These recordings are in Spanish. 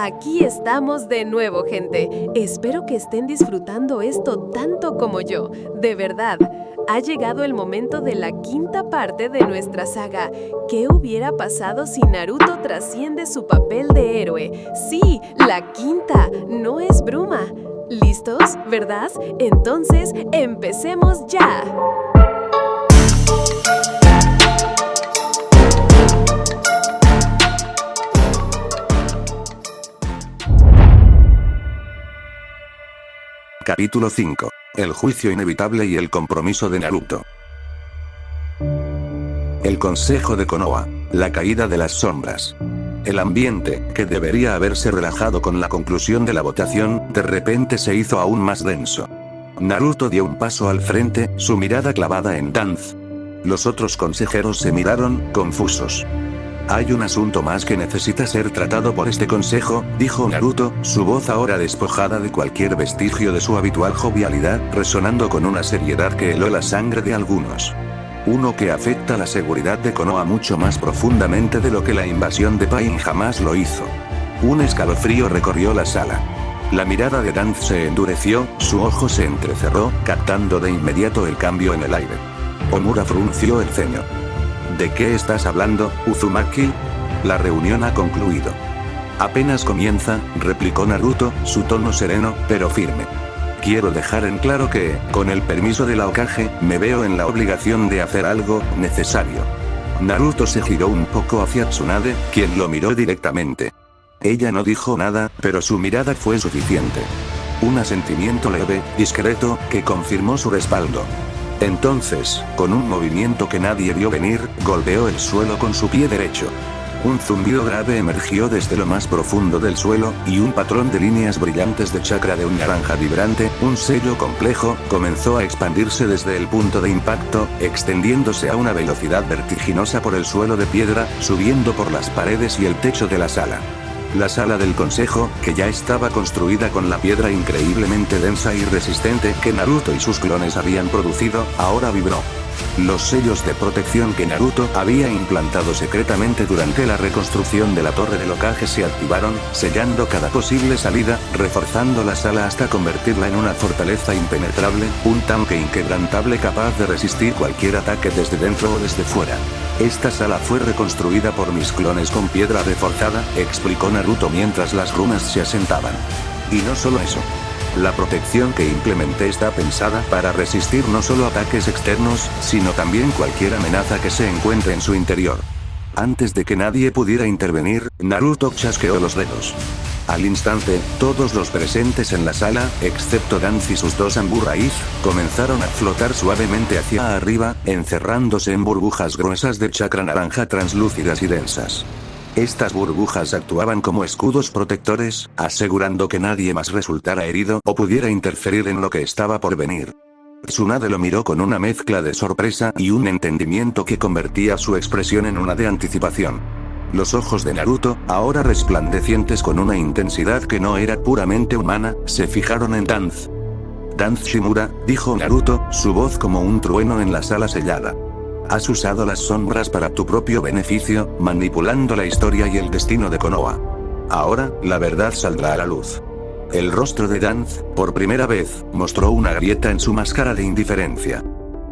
Aquí estamos de nuevo, gente. Espero que estén disfrutando esto tanto como yo. De verdad, ha llegado el momento de la quinta parte de nuestra saga. ¿Qué hubiera pasado si Naruto trasciende su papel de héroe? Sí, la quinta, no es broma. ¿Listos, verdad? Entonces, empecemos ya. Capítulo 5. El juicio inevitable y el compromiso de Naruto. El consejo de Konoha. La caída de las sombras. El ambiente, que debería haberse relajado con la conclusión de la votación, de repente se hizo aún más denso. Naruto dio un paso al frente, su mirada clavada en Danz. Los otros consejeros se miraron, confusos. Hay un asunto más que necesita ser tratado por este consejo, dijo Naruto, su voz ahora despojada de cualquier vestigio de su habitual jovialidad, resonando con una seriedad que heló la sangre de algunos. Uno que afecta la seguridad de Konoha mucho más profundamente de lo que la invasión de Pain jamás lo hizo. Un escalofrío recorrió la sala. La mirada de Danz se endureció, su ojo se entrecerró, captando de inmediato el cambio en el aire. Omura frunció el ceño. ¿De qué estás hablando, Uzumaki? La reunión ha concluido. Apenas comienza, replicó Naruto, su tono sereno, pero firme. Quiero dejar en claro que, con el permiso de la Hokage, me veo en la obligación de hacer algo necesario. Naruto se giró un poco hacia Tsunade, quien lo miró directamente. Ella no dijo nada, pero su mirada fue suficiente. Un asentimiento leve, discreto, que confirmó su respaldo. Entonces, con un movimiento que nadie vio venir, golpeó el suelo con su pie derecho. Un zumbido grave emergió desde lo más profundo del suelo, y un patrón de líneas brillantes de chakra de un naranja vibrante, un sello complejo, comenzó a expandirse desde el punto de impacto, extendiéndose a una velocidad vertiginosa por el suelo de piedra, subiendo por las paredes y el techo de la sala. La sala del consejo, que ya estaba construida con la piedra increíblemente densa y resistente que Naruto y sus clones habían producido, ahora vibró. Los sellos de protección que Naruto había implantado secretamente durante la reconstrucción de la torre del Hokage se activaron, sellando cada posible salida, reforzando la sala hasta convertirla en una fortaleza impenetrable, un tanque inquebrantable capaz de resistir cualquier ataque desde dentro o desde fuera. Esta sala fue reconstruida por mis clones con piedra reforzada, explicó Naruto mientras las runas se asentaban. Y no solo eso. La protección que implementé está pensada para resistir no solo ataques externos, sino también cualquier amenaza que se encuentre en su interior. Antes de que nadie pudiera intervenir, Naruto chasqueó los dedos. Al instante, todos los presentes en la sala, excepto Danz y sus dos Ambu-Raíz, comenzaron a flotar suavemente hacia arriba, encerrándose en burbujas gruesas de chakra naranja translúcidas y densas. Estas burbujas actuaban como escudos protectores, asegurando que nadie más resultara herido o pudiera interferir en lo que estaba por venir. Tsunade lo miró con una mezcla de sorpresa y un entendimiento que convertía su expresión en una de anticipación. Los ojos de Naruto, ahora resplandecientes con una intensidad que no era puramente humana, se fijaron en Danz. Danz Shimura, dijo Naruto, su voz como un trueno en la sala sellada. Has usado las sombras para tu propio beneficio, manipulando la historia y el destino de Konoha. Ahora, la verdad saldrá a la luz. El rostro de Danz, por primera vez, mostró una grieta en su máscara de indiferencia.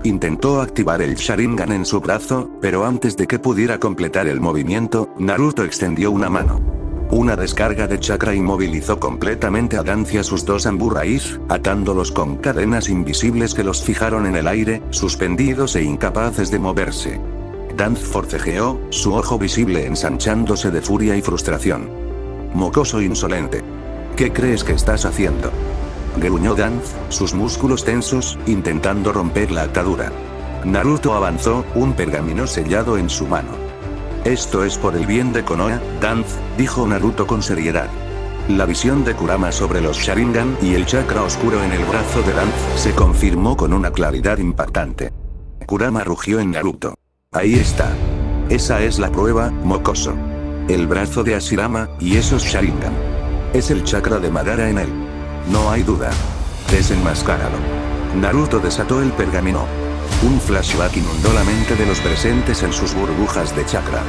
Intentó activar el Sharingan en su brazo, pero antes de que pudiera completar el movimiento, Naruto extendió una mano. Una descarga de chakra inmovilizó completamente a Danz y a sus dos Ambu-Raíz, atándolos con cadenas invisibles que los fijaron en el aire, suspendidos e incapaces de moverse. Danz forcejeó, su ojo visible ensanchándose de furia y frustración. Mocoso insolente. ¿Qué crees que estás haciendo? Gruñó Danz, sus músculos tensos, intentando romper la atadura. Naruto avanzó, un pergamino sellado en su mano. Esto es por el bien de Konoha, Danz, dijo Naruto con seriedad. La visión de Kurama sobre los Sharingan y el chakra oscuro en el brazo de Danz se confirmó con una claridad impactante. Kurama rugió en Naruto. Ahí está. Esa es la prueba, mocoso. El brazo de Hashirama, y esos Sharingan. Es el chakra de Madara en él. No hay duda. Desenmascáralo. Naruto desató el pergamino. Un flashback inundó la mente de los presentes en sus burbujas de chakra.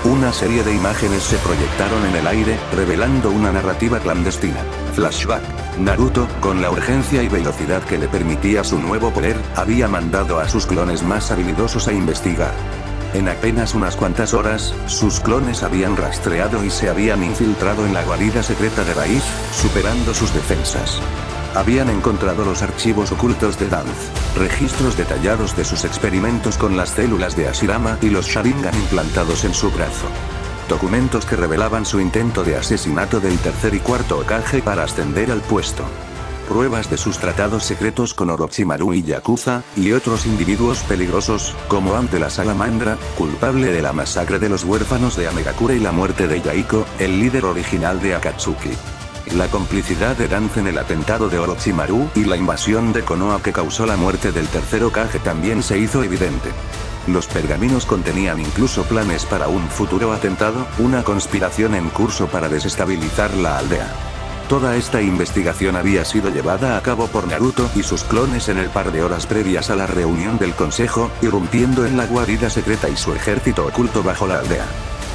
Una serie de imágenes se proyectaron en el aire, revelando una narrativa clandestina. Flashback. Naruto, con la urgencia y velocidad que le permitía su nuevo poder, había mandado a sus clones más habilidosos a investigar. En apenas unas cuantas horas, sus clones habían rastreado y se habían infiltrado en la guarida secreta de Raíz, superando sus defensas. Habían encontrado los archivos ocultos de Danz, registros detallados de sus experimentos con las células de Hashirama y los Sharingan implantados en su brazo. Documentos que revelaban su intento de asesinato del tercer y cuarto Hokage para ascender al puesto. Pruebas de sus tratados secretos con Orochimaru y Yakuza, y otros individuos peligrosos, como Ant de la Salamandra, culpable de la masacre de los huérfanos de Amegakure y la muerte de Yaiko, el líder original de Akatsuki. La complicidad de Danz en el atentado de Orochimaru y la invasión de Konoha que causó la muerte del tercer Hokage también se hizo evidente. Los pergaminos contenían incluso planes para un futuro atentado, una conspiración en curso para desestabilizar la aldea. Toda esta investigación había sido llevada a cabo por Naruto y sus clones en el par de horas previas a la reunión del consejo, irrumpiendo en la guarida secreta y su ejército oculto bajo la aldea.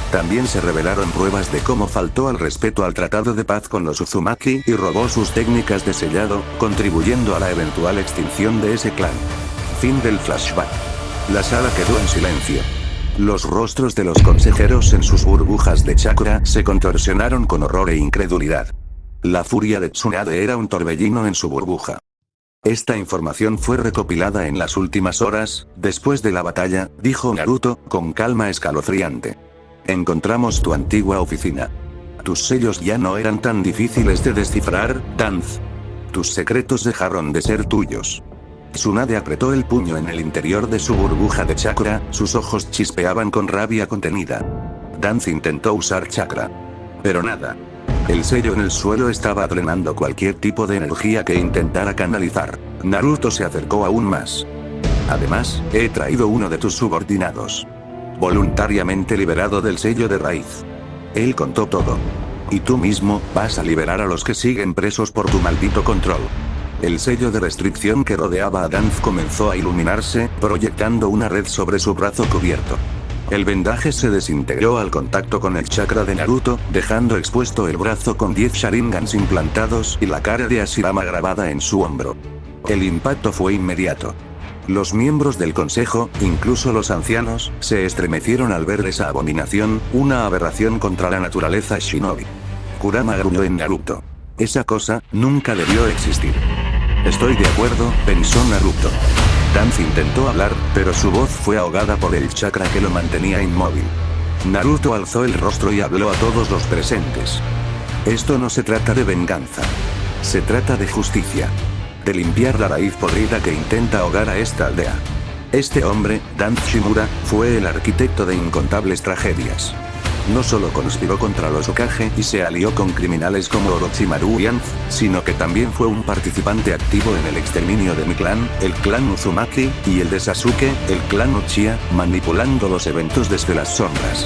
También se revelaron pruebas de cómo faltó al respeto al tratado de paz con los Uzumaki y robó sus técnicas de sellado, contribuyendo a la eventual extinción de ese clan. Fin del flashback. La sala quedó en silencio. Los rostros de los consejeros en sus burbujas de chakra se contorsionaron con horror e incredulidad. La furia de Tsunade era un torbellino en su burbuja. Esta información fue recopilada en las últimas horas, después de la batalla, dijo Naruto, con calma escalofriante. Encontramos tu antigua oficina. Tus sellos ya no eran tan difíciles de descifrar, Danz. Tus secretos dejaron de ser tuyos. Tsunade apretó el puño en el interior de su burbuja de chakra, sus ojos chispeaban con rabia contenida. Danz intentó usar chakra. Pero nada. El sello en el suelo estaba drenando cualquier tipo de energía que intentara canalizar. Naruto se acercó aún más. Además, he traído uno de tus subordinados. Voluntariamente liberado del sello de Raíz. Él contó todo. Y tú mismo, vas a liberar a los que siguen presos por tu maldito control. El sello de restricción que rodeaba a Danz comenzó a iluminarse, proyectando una red sobre su brazo cubierto. El vendaje se desintegró al contacto con el chakra de Naruto, dejando expuesto el brazo con 10 Sharingans implantados y la cara de Hashirama grabada en su hombro. El impacto fue inmediato. Los miembros del consejo, incluso los ancianos, se estremecieron al ver esa abominación, una aberración contra la naturaleza shinobi. Kurama gruñó en Naruto. Esa cosa, nunca debió existir. Estoy de acuerdo, pensó Naruto. Danz intentó hablar, pero su voz fue ahogada por el chakra que lo mantenía inmóvil. Naruto alzó el rostro y habló a todos los presentes. Esto no se trata de venganza. Se trata de justicia. De limpiar la raíz podrida que intenta ahogar a esta aldea. Este hombre, Danz Shimura, fue el arquitecto de incontables tragedias. No solo conspiró contra los Hokage y se alió con criminales como Orochimaru y Anz, sino que también fue un participante activo en el exterminio de mi clan, el clan Uzumaki, y el de Sasuke, el clan Uchiha, manipulando los eventos desde las sombras.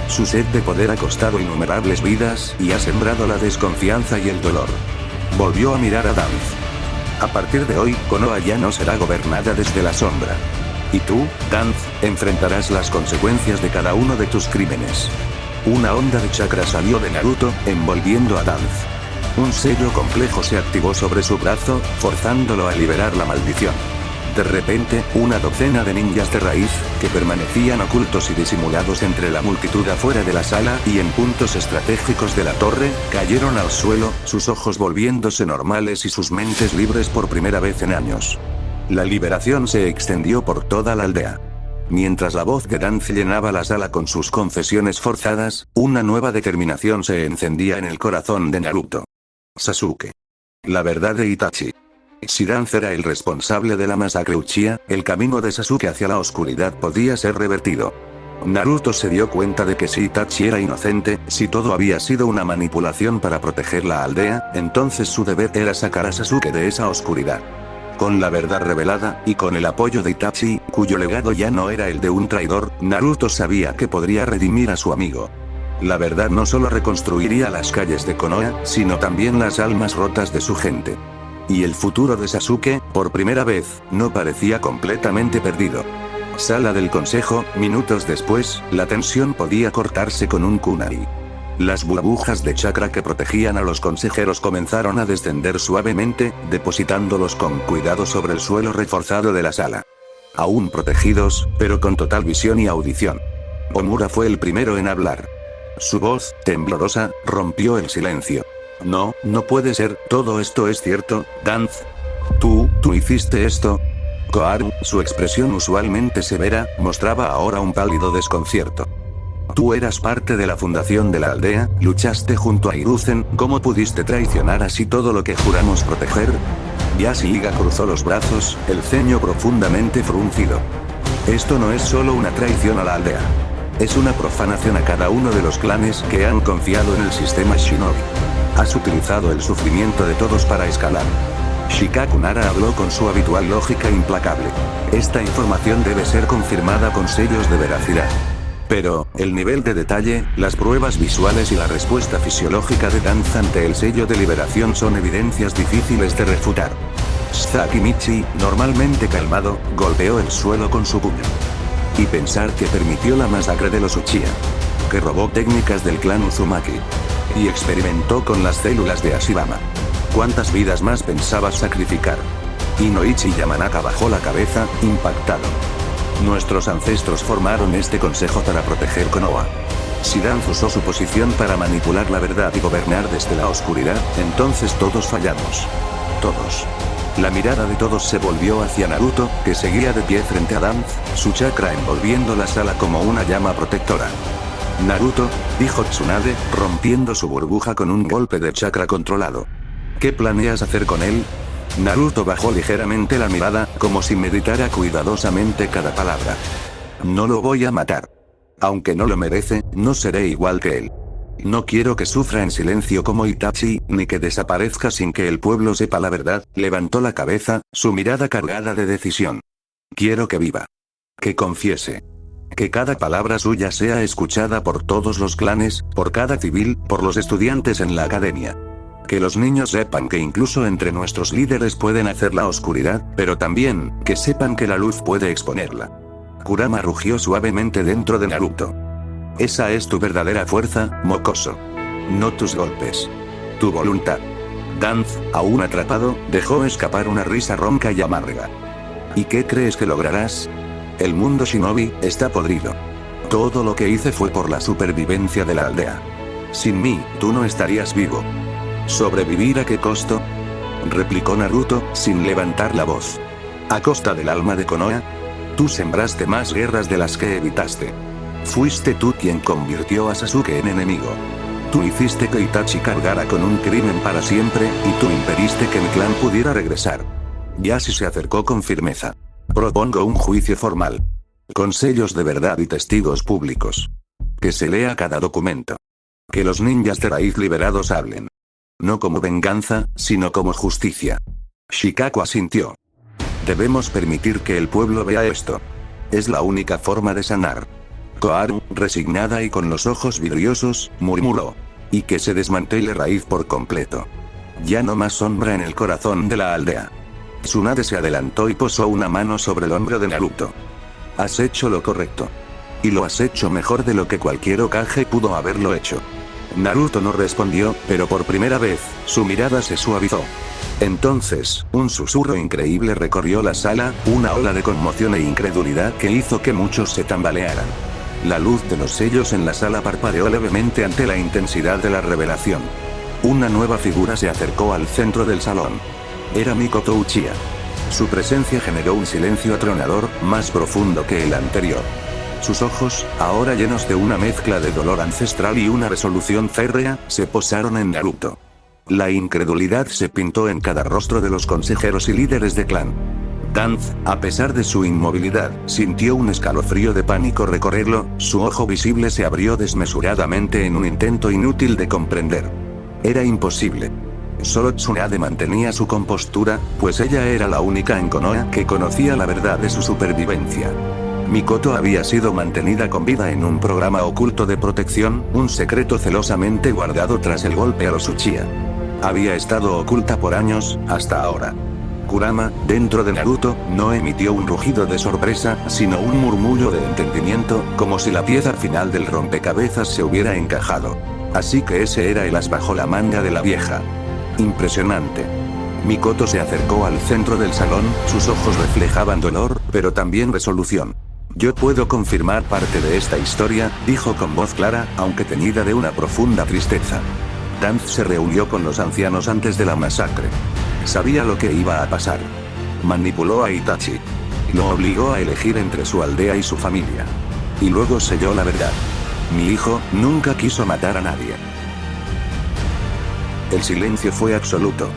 Su sed de poder ha costado innumerables vidas y ha sembrado la desconfianza y el dolor. Volvió a mirar a Danz. A partir de hoy, Konoha ya no será gobernada desde la sombra. Y tú, Danz, enfrentarás las consecuencias de cada uno de tus crímenes. Una onda de chakra salió de Naruto, envolviendo a Danz. Un sello complejo se activó sobre su brazo, forzándolo a liberar la maldición. De repente, una docena de ninjas de raíz, que permanecían ocultos y disimulados entre la multitud afuera de la sala y en puntos estratégicos de la torre, cayeron al suelo, sus ojos volviéndose normales y sus mentes libres por primera vez en años. La liberación se extendió por toda la aldea. Mientras la voz de Danz llenaba la sala con sus confesiones forzadas, una nueva determinación se encendía en el corazón de Naruto. Sasuke. La verdad de Itachi. Si Danz era el responsable de la masacre Uchiha, el camino de Sasuke hacia la oscuridad podía ser revertido. Naruto se dio cuenta de que si Itachi era inocente, si todo había sido una manipulación para proteger la aldea, entonces su deber era sacar a Sasuke de esa oscuridad. Con la verdad revelada, y con el apoyo de Itachi, cuyo legado ya no era el de un traidor, Naruto sabía que podría redimir a su amigo. La verdad no solo reconstruiría las calles de Konoha, sino también las almas rotas de su gente. Y el futuro de Sasuke, por primera vez, no parecía completamente perdido. Sala del consejo, minutos después, la tensión podía cortarse con un kunai. Las burbujas de chakra que protegían a los consejeros comenzaron a descender suavemente, depositándolos con cuidado sobre el suelo reforzado de la sala. Aún protegidos, pero con total visión y audición. Omura fue el primero en hablar. Su voz, temblorosa, rompió el silencio. No, no puede ser, todo esto es cierto, Danz. ¿Tú hiciste esto? Koharu, su expresión usualmente severa, mostraba ahora un pálido desconcierto. Tú eras parte de la fundación de la aldea, luchaste junto a Hiruzen, ¿cómo pudiste traicionar así todo lo que juramos proteger? Yashiga cruzó los brazos, el ceño profundamente fruncido. Esto no es solo una traición a la aldea. Es una profanación a cada uno de los clanes que han confiado en el sistema Shinobi. Has utilizado el sufrimiento de todos para escalar. Shikaku Nara habló con su habitual lógica implacable. Esta información debe ser confirmada con sellos de veracidad. Pero, el nivel de detalle, las pruebas visuales y la respuesta fisiológica de Danz ante el sello de liberación son evidencias difíciles de refutar. Sakimichi, normalmente calmado, golpeó el suelo con su puño. Y pensar que permitió la masacre de los Uchiha. Que robó técnicas del clan Uzumaki. Y experimentó con las células de Ashirama. ¿Cuántas vidas más pensabas sacrificar? Inoichi Yamanaka bajó la cabeza, impactado. Nuestros ancestros formaron este consejo para proteger Konoha. Si Danz usó su posición para manipular la verdad y gobernar desde la oscuridad, entonces todos fallamos. Todos. La mirada de todos se volvió hacia Naruto, que seguía de pie frente a Danz, su chakra envolviendo la sala como una llama protectora. Naruto, dijo Tsunade, rompiendo su burbuja con un golpe de chakra controlado. ¿Qué planeas hacer con él? Naruto bajó ligeramente la mirada, como si meditara cuidadosamente cada palabra. No lo voy a matar. Aunque no lo merece, no seré igual que él. No quiero que sufra en silencio como Itachi, ni que desaparezca sin que el pueblo sepa la verdad. Levantó la cabeza, su mirada cargada de decisión. Quiero que viva. Que confiese. Que cada palabra suya sea escuchada por todos los clanes, por cada civil, por los estudiantes en la academia. Que los niños sepan que incluso entre nuestros líderes pueden hacer la oscuridad, pero también, que sepan que la luz puede exponerla. Kurama rugió suavemente dentro de Naruto. Esa es tu verdadera fuerza, mocoso. No tus golpes. Tu voluntad. Danz, aún atrapado, dejó escapar una risa ronca y amarga. ¿Y qué crees que lograrás? El mundo Shinobi está podrido. Todo lo que hice fue por la supervivencia de la aldea. Sin mí, tú no estarías vivo. ¿Sobrevivir a qué costo? Replicó Naruto, sin levantar la voz. ¿A costa del alma de Konoha? Tú sembraste más guerras de las que evitaste. Fuiste tú quien convirtió a Sasuke en enemigo. Tú hiciste que Itachi cargara con un crimen para siempre, y tú impediste que mi clan pudiera regresar. Yashi se acercó con firmeza. Propongo un juicio formal. Con sellos de verdad y testigos públicos. Que se lea cada documento. Que los ninjas de raíz liberados hablen. No como venganza, sino como justicia. Shikaku asintió. Debemos permitir que el pueblo vea esto. Es la única forma de sanar. Koharu, resignada y con los ojos vidriosos, murmuró. Y que se desmantele raíz por completo. Ya no más sombra en el corazón de la aldea. Tsunade se adelantó y posó una mano sobre el hombro de Naruto. Has hecho lo correcto. Y lo has hecho mejor de lo que cualquier Hokage pudo haberlo hecho. Naruto no respondió, pero por primera vez, su mirada se suavizó. Entonces, un susurro increíble recorrió la sala, una ola de conmoción e incredulidad que hizo que muchos se tambalearan. La luz de los sellos en la sala parpadeó levemente ante la intensidad de la revelación. Una nueva figura se acercó al centro del salón. Era Mikoto Uchiha. Su presencia generó un silencio atronador, más profundo que el anterior. Sus ojos, ahora llenos de una mezcla de dolor ancestral y una resolución férrea, se posaron en Naruto. La incredulidad se pintó en cada rostro de los consejeros y líderes de clan. Danz, a pesar de su inmovilidad, sintió un escalofrío de pánico recorrerlo, su ojo visible se abrió desmesuradamente en un intento inútil de comprender. Era imposible. Solo Tsunade mantenía su compostura, pues ella era la única en Konoha que conocía la verdad de su supervivencia. Mikoto había sido mantenida con vida en un programa oculto de protección, un secreto celosamente guardado tras el golpe a los Uchiha. Había estado oculta por años, hasta ahora. Kurama, dentro de Naruto, no emitió un rugido de sorpresa, sino un murmullo de entendimiento, como si la pieza final del rompecabezas se hubiera encajado. Así que ese era el as bajo la manga de la vieja. Impresionante. Mikoto se acercó al centro del salón, sus ojos reflejaban dolor, pero también resolución. Yo puedo confirmar parte de esta historia, dijo con voz clara, aunque teñida de una profunda tristeza. Danz se reunió con los ancianos antes de la masacre. Sabía lo que iba a pasar. Manipuló a Itachi. Lo obligó a elegir entre su aldea y su familia. Y luego selló la verdad. Mi hijo nunca quiso matar a nadie. El silencio fue absoluto.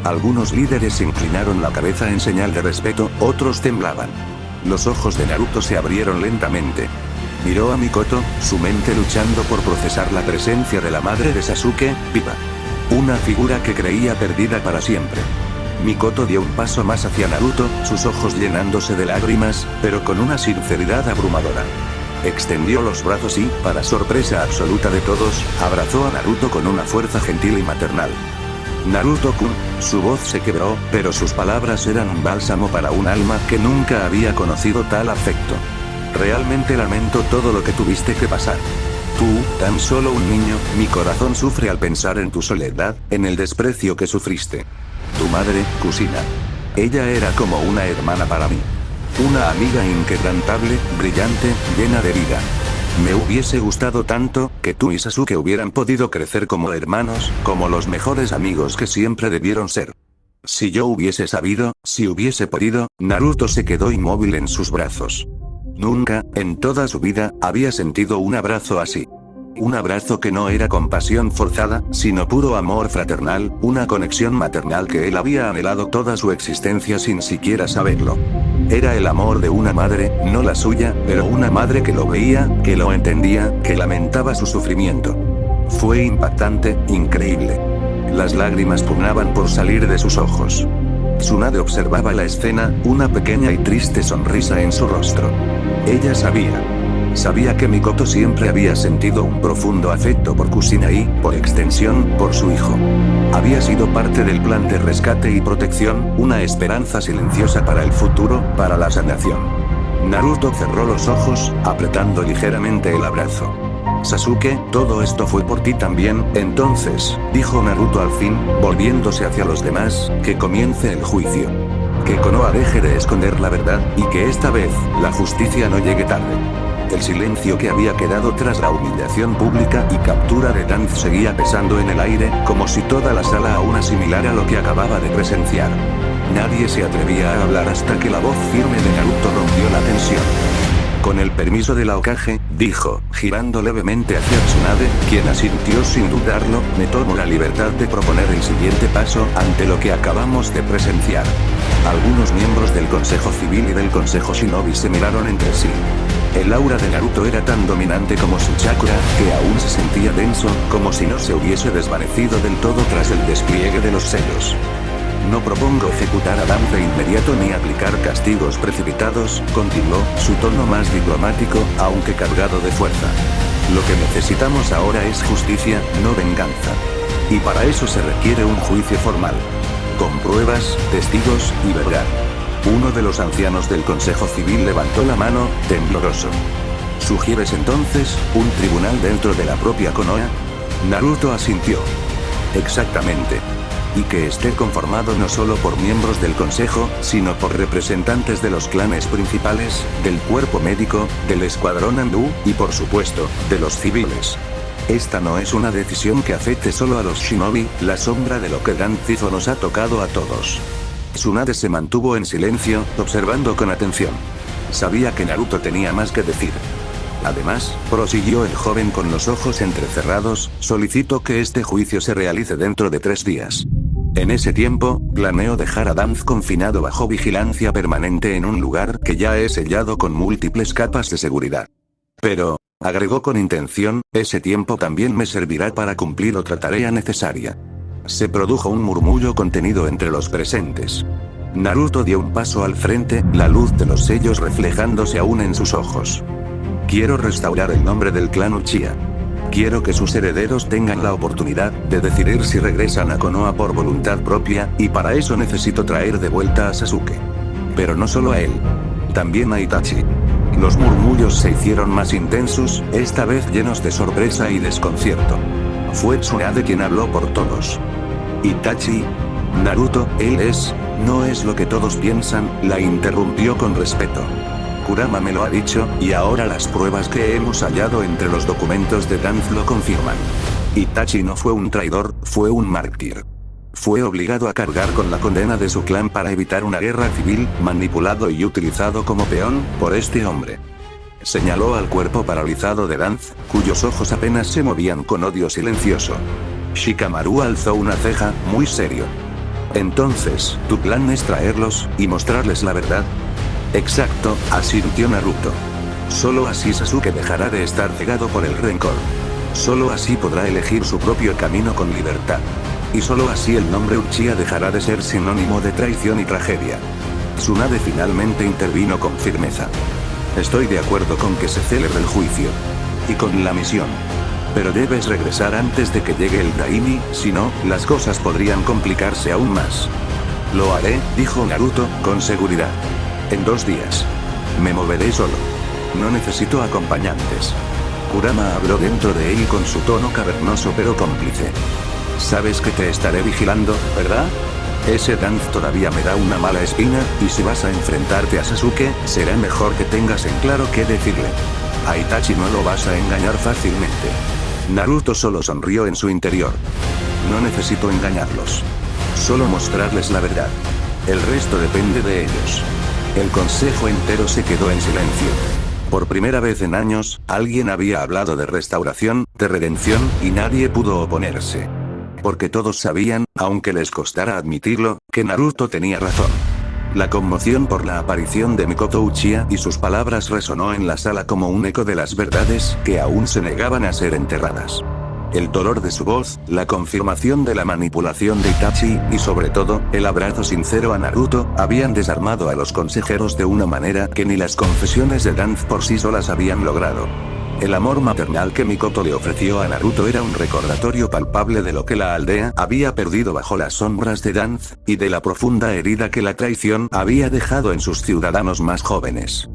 Algunos líderes inclinaron la cabeza en señal de respeto, otros temblaban. Los ojos de Naruto se abrieron lentamente. Miró a Mikoto, su mente luchando por procesar la presencia de la madre de Sasuke, viva. Una figura que creía perdida para siempre. Mikoto dio un paso más hacia Naruto, sus ojos llenándose de lágrimas, pero con una sinceridad abrumadora. Extendió los brazos y, para sorpresa absoluta de todos, abrazó a Naruto con una fuerza gentil y maternal. Naruto-kun, su voz se quebró, pero sus palabras eran un bálsamo para un alma que nunca había conocido tal afecto. Realmente lamento todo lo que tuviste que pasar. Tú, tan solo un niño, mi corazón sufre al pensar en tu soledad, en el desprecio que sufriste. Tu madre, Kusina. Ella era como una hermana para mí. Una amiga inquebrantable, brillante, llena de vida. Me hubiese gustado tanto, que tú y Sasuke hubieran podido crecer como hermanos, como los mejores amigos que siempre debieron ser. Si yo hubiese sabido, si hubiese podido, Naruto se quedó inmóvil en sus brazos. Nunca, en toda su vida, había sentido un abrazo así. Un abrazo que no era compasión forzada, sino puro amor fraternal, una conexión maternal que él había anhelado toda su existencia sin siquiera saberlo. Era el amor de una madre, no la suya, pero una madre que lo veía, que lo entendía, que lamentaba su sufrimiento. Fue impactante, increíble. Las lágrimas pugnaban por salir de sus ojos. Tsunade observaba la escena, una pequeña y triste sonrisa en su rostro. Ella sabía que Mikoto siempre había sentido un profundo afecto por Kusina y, por extensión, por su hijo. Había sido parte del plan de rescate y protección, una esperanza silenciosa para el futuro, para la sanación. Naruto cerró los ojos, apretando ligeramente el abrazo. Sasuke, todo esto fue por ti también, entonces, dijo Naruto al fin, volviéndose hacia los demás, que comience el juicio. Que Konoha deje de esconder la verdad, y que esta vez, la justicia no llegue tarde. El silencio que había quedado tras la humillación pública y captura de Danz seguía pesando en el aire, como si toda la sala aún asimilara lo que acababa de presenciar. Nadie se atrevía a hablar hasta que la voz firme de Naruto rompió la tensión. Con el permiso del Hokage, dijo, girando levemente hacia Tsunade, quien asintió sin dudarlo, me tomo la libertad de proponer el siguiente paso ante lo que acabamos de presenciar. Algunos miembros del Consejo Civil y del Consejo Shinobi se miraron entre sí. El aura de Naruto era tan dominante como su chakra, que aún se sentía denso, como si no se hubiese desvanecido del todo tras el despliegue de los sellos. No propongo ejecutar a Danz de inmediato ni aplicar castigos precipitados, continuó, su tono más diplomático, aunque cargado de fuerza. Lo que necesitamos ahora es justicia, no venganza. Y para eso se requiere un juicio formal. Con pruebas, testigos, y verdad. Uno de los ancianos del Consejo Civil levantó la mano, tembloroso. ¿Sugieres entonces, un tribunal dentro de la propia Konoha? Naruto asintió. Exactamente. Y que esté conformado no solo por miembros del Consejo, sino por representantes de los clanes principales, del cuerpo médico, del escuadrón Andú, y por supuesto, de los civiles. Esta no es una decisión que afecte solo a los shinobi, la sombra de lo que Danz hizo nos ha tocado a todos. Tsunade se mantuvo en silencio, observando con atención. Sabía que Naruto tenía más que decir. Además, prosiguió el joven con los ojos entrecerrados, solicito que este juicio se realice dentro de 3 días. En ese tiempo, planeo dejar a Danz confinado bajo vigilancia permanente en un lugar que ya he sellado con múltiples capas de seguridad. Pero, agregó con intención, ese tiempo también me servirá para cumplir otra tarea necesaria. Se produjo un murmullo contenido entre los presentes. Naruto dio un paso al frente, la luz de los sellos reflejándose aún en sus ojos. Quiero restaurar el nombre del clan Uchiha. Quiero que sus herederos tengan la oportunidad de decidir si regresan a Konoha por voluntad propia, y para eso necesito traer de vuelta a Sasuke. Pero no solo a él. También a Itachi. Los murmullos se hicieron más intensos, esta vez llenos de sorpresa y desconcierto. Fue Tsunade quien habló por todos. Itachi. Naruto, no es lo que todos piensan, la interrumpió con respeto. Kurama me lo ha dicho, y ahora las pruebas que hemos hallado entre los documentos de Danz lo confirman. Itachi no fue un traidor, fue un mártir. Fue obligado a cargar con la condena de su clan para evitar una guerra civil, manipulado y utilizado como peón por este hombre. Señaló al cuerpo paralizado de Danz, cuyos ojos apenas se movían con odio silencioso. Shikamaru alzó una ceja, muy serio. Entonces, ¿tu plan es traerlos y mostrarles la verdad? Exacto, asintió Naruto. Solo así Sasuke dejará de estar cegado por el rencor. Solo así podrá elegir su propio camino con libertad. Y solo así el nombre Uchiha dejará de ser sinónimo de traición y tragedia. Tsunade finalmente intervino con firmeza. Estoy de acuerdo con que se celebre el juicio. Y con la misión. Pero debes regresar antes de que llegue el Daini, si no, las cosas podrían complicarse aún más. Lo haré, dijo Naruto, con seguridad. En 2 días. Me moveré solo. No necesito acompañantes. Kurama habló dentro de él con su tono cavernoso pero cómplice. Sabes que te estaré vigilando, ¿verdad? Ese Danz todavía me da una mala espina, y si vas a enfrentarte a Sasuke, será mejor que tengas en claro qué decirle. A Itachi no lo vas a engañar fácilmente. Naruto solo sonrió en su interior. No necesito engañarlos. Solo mostrarles la verdad. El resto depende de ellos. El consejo entero se quedó en silencio. Por primera vez en años, alguien había hablado de restauración, de redención, y nadie pudo oponerse. Porque todos sabían, aunque les costara admitirlo, que Naruto tenía razón. La conmoción por la aparición de Mikoto Uchiha y sus palabras resonó en la sala como un eco de las verdades que aún se negaban a ser enterradas. El dolor de su voz, la confirmación de la manipulación de Itachi, y sobre todo, el abrazo sincero a Naruto, habían desarmado a los consejeros de una manera que ni las confesiones de Danz por sí solas habían logrado. El amor maternal que Mikoto le ofreció a Naruto era un recordatorio palpable de lo que la aldea había perdido bajo las sombras de Danz, y de la profunda herida que la traición había dejado en sus ciudadanos más jóvenes.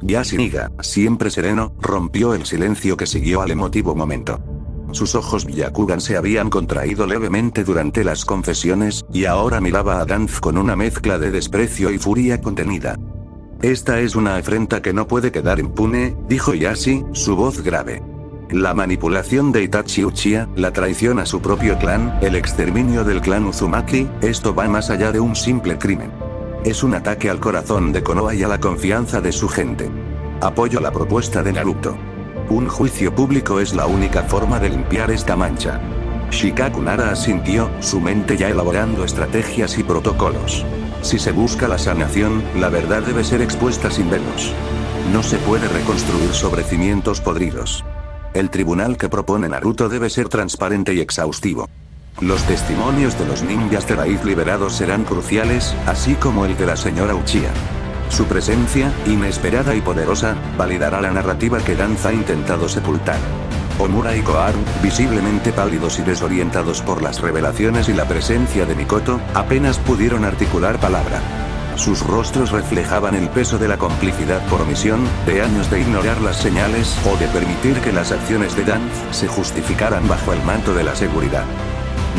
Yashiniga, siempre sereno, rompió el silencio que siguió al emotivo momento. Sus ojos Byakugan se habían contraído levemente durante las confesiones, y ahora miraba a Danz con una mezcla de desprecio y furia contenida. Esta es una afrenta que no puede quedar impune, dijo Yashi, su voz grave. La manipulación de Itachi Uchiha, la traición a su propio clan, el exterminio del clan Uzumaki, esto va más allá de un simple crimen. Es un ataque al corazón de Konoha y a la confianza de su gente. Apoyo la propuesta de Naruto. Un juicio público es la única forma de limpiar esta mancha. Shikaku Nara asintió, su mente ya elaborando estrategias y protocolos. Si se busca la sanación, la verdad debe ser expuesta sin velos. No se puede reconstruir sobre cimientos podridos. El tribunal que propone Naruto debe ser transparente y exhaustivo. Los testimonios de los ninjas de raíz liberados serán cruciales, así como el de la señora Uchiha. Su presencia, inesperada y poderosa, validará la narrativa que Danz ha intentado sepultar. Omura y Koharu, visiblemente pálidos y desorientados por las revelaciones y la presencia de Mikoto, apenas pudieron articular palabra. Sus rostros reflejaban el peso de la complicidad por omisión, de años de ignorar las señales o de permitir que las acciones de Danz se justificaran bajo el manto de la seguridad.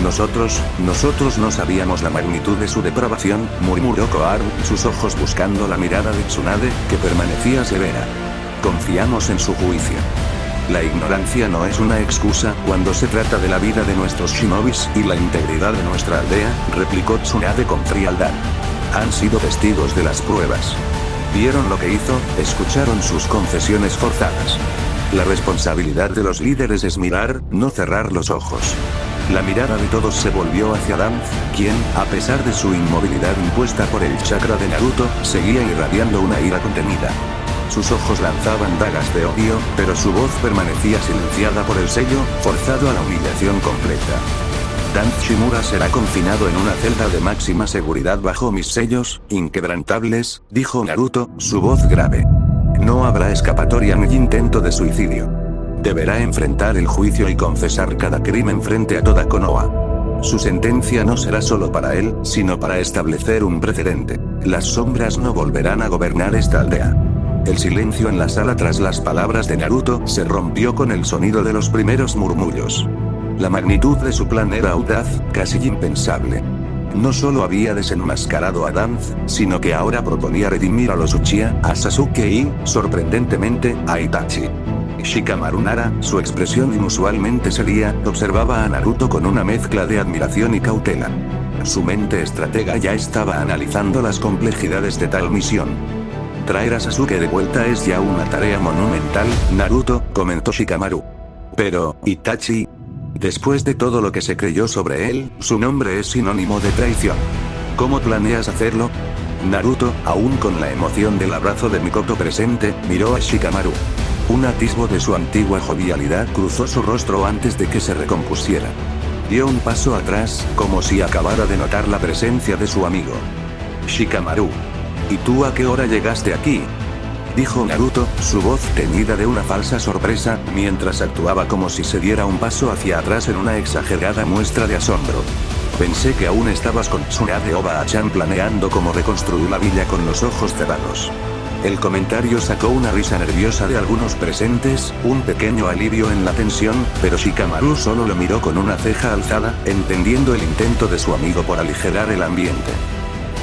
Nosotros no sabíamos la magnitud de su depravación, murmuró Koharu, sus ojos buscando la mirada de Tsunade, que permanecía severa. Confiamos en su juicio. La ignorancia no es una excusa cuando se trata de la vida de nuestros shinobis y la integridad de nuestra aldea, replicó Tsunade con frialdad. Han sido testigos de las pruebas. Vieron lo que hizo, escucharon sus confesiones forzadas. La responsabilidad de los líderes es mirar, no cerrar los ojos. La mirada de todos se volvió hacia Danz, quien, a pesar de su inmovilidad impuesta por el chakra de Naruto, seguía irradiando una ira contenida. Sus ojos lanzaban dagas de odio, pero su voz permanecía silenciada por el sello, forzado a la humillación completa. Danz Shimura será confinado en una celda de máxima seguridad bajo mis sellos, inquebrantables, dijo Naruto, su voz grave. No habrá escapatoria ni intento de suicidio. Deberá enfrentar el juicio y confesar cada crimen frente a toda Konoha. Su sentencia no será solo para él, sino para establecer un precedente. Las sombras no volverán a gobernar esta aldea. El silencio en la sala tras las palabras de Naruto se rompió con el sonido de los primeros murmullos. La magnitud de su plan era audaz, casi impensable. No solo había desenmascarado a Danzo, sino que ahora proponía redimir a los Uchiha, a Sasuke y, sorprendentemente, a Itachi. Shikamaru Nara, su expresión inusualmente seria, observaba a Naruto con una mezcla de admiración y cautela. Su mente estratega ya estaba analizando las complejidades de tal misión. Traer a Sasuke de vuelta es ya una tarea monumental, Naruto, comentó Shikamaru. Pero, Itachi. Después de todo lo que se creyó sobre él, su nombre es sinónimo de traición. ¿Cómo planeas hacerlo? Naruto, aún con la emoción del abrazo de Mikoto presente, miró a Shikamaru. Un atisbo de su antigua jovialidad cruzó su rostro antes de que se recompusiera. Dio un paso atrás, como si acabara de notar la presencia de su amigo. Shikamaru. ¿Y tú a qué hora llegaste aquí? Dijo Naruto, su voz teñida de una falsa sorpresa, mientras actuaba como si se diera un paso hacia atrás en una exagerada muestra de asombro. Pensé que aún estabas con Tsunade Oba-chan planeando cómo reconstruir la villa con los ojos cerrados. El comentario sacó una risa nerviosa de algunos presentes, un pequeño alivio en la tensión, pero Shikamaru solo lo miró con una ceja alzada, entendiendo el intento de su amigo por aligerar el ambiente.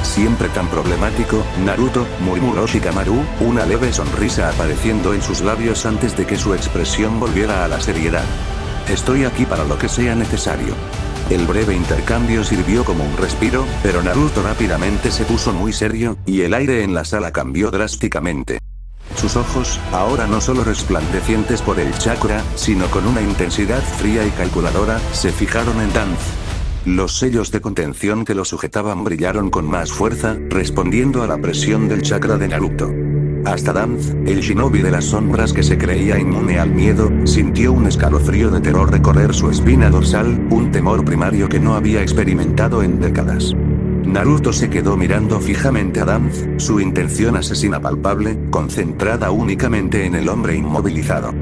Siempre tan problemático, Naruto, murmuró Shikamaru, una leve sonrisa apareciendo en sus labios antes de que su expresión volviera a la seriedad. Estoy aquí para lo que sea necesario. El breve intercambio sirvió como un respiro, pero Naruto rápidamente se puso muy serio, y el aire en la sala cambió drásticamente. Sus ojos, ahora no solo resplandecientes por el chakra, sino con una intensidad fría y calculadora, se fijaron en Danzo. Los sellos de contención que lo sujetaban brillaron con más fuerza, respondiendo a la presión del chakra de Naruto. Hasta Danzo, el shinobi de las sombras que se creía inmune al miedo, sintió un escalofrío de terror recorrer su espina dorsal, un temor primario que no había experimentado en décadas. Naruto se quedó mirando fijamente a Danzo, su intención asesina palpable, concentrada únicamente en el hombre inmovilizado.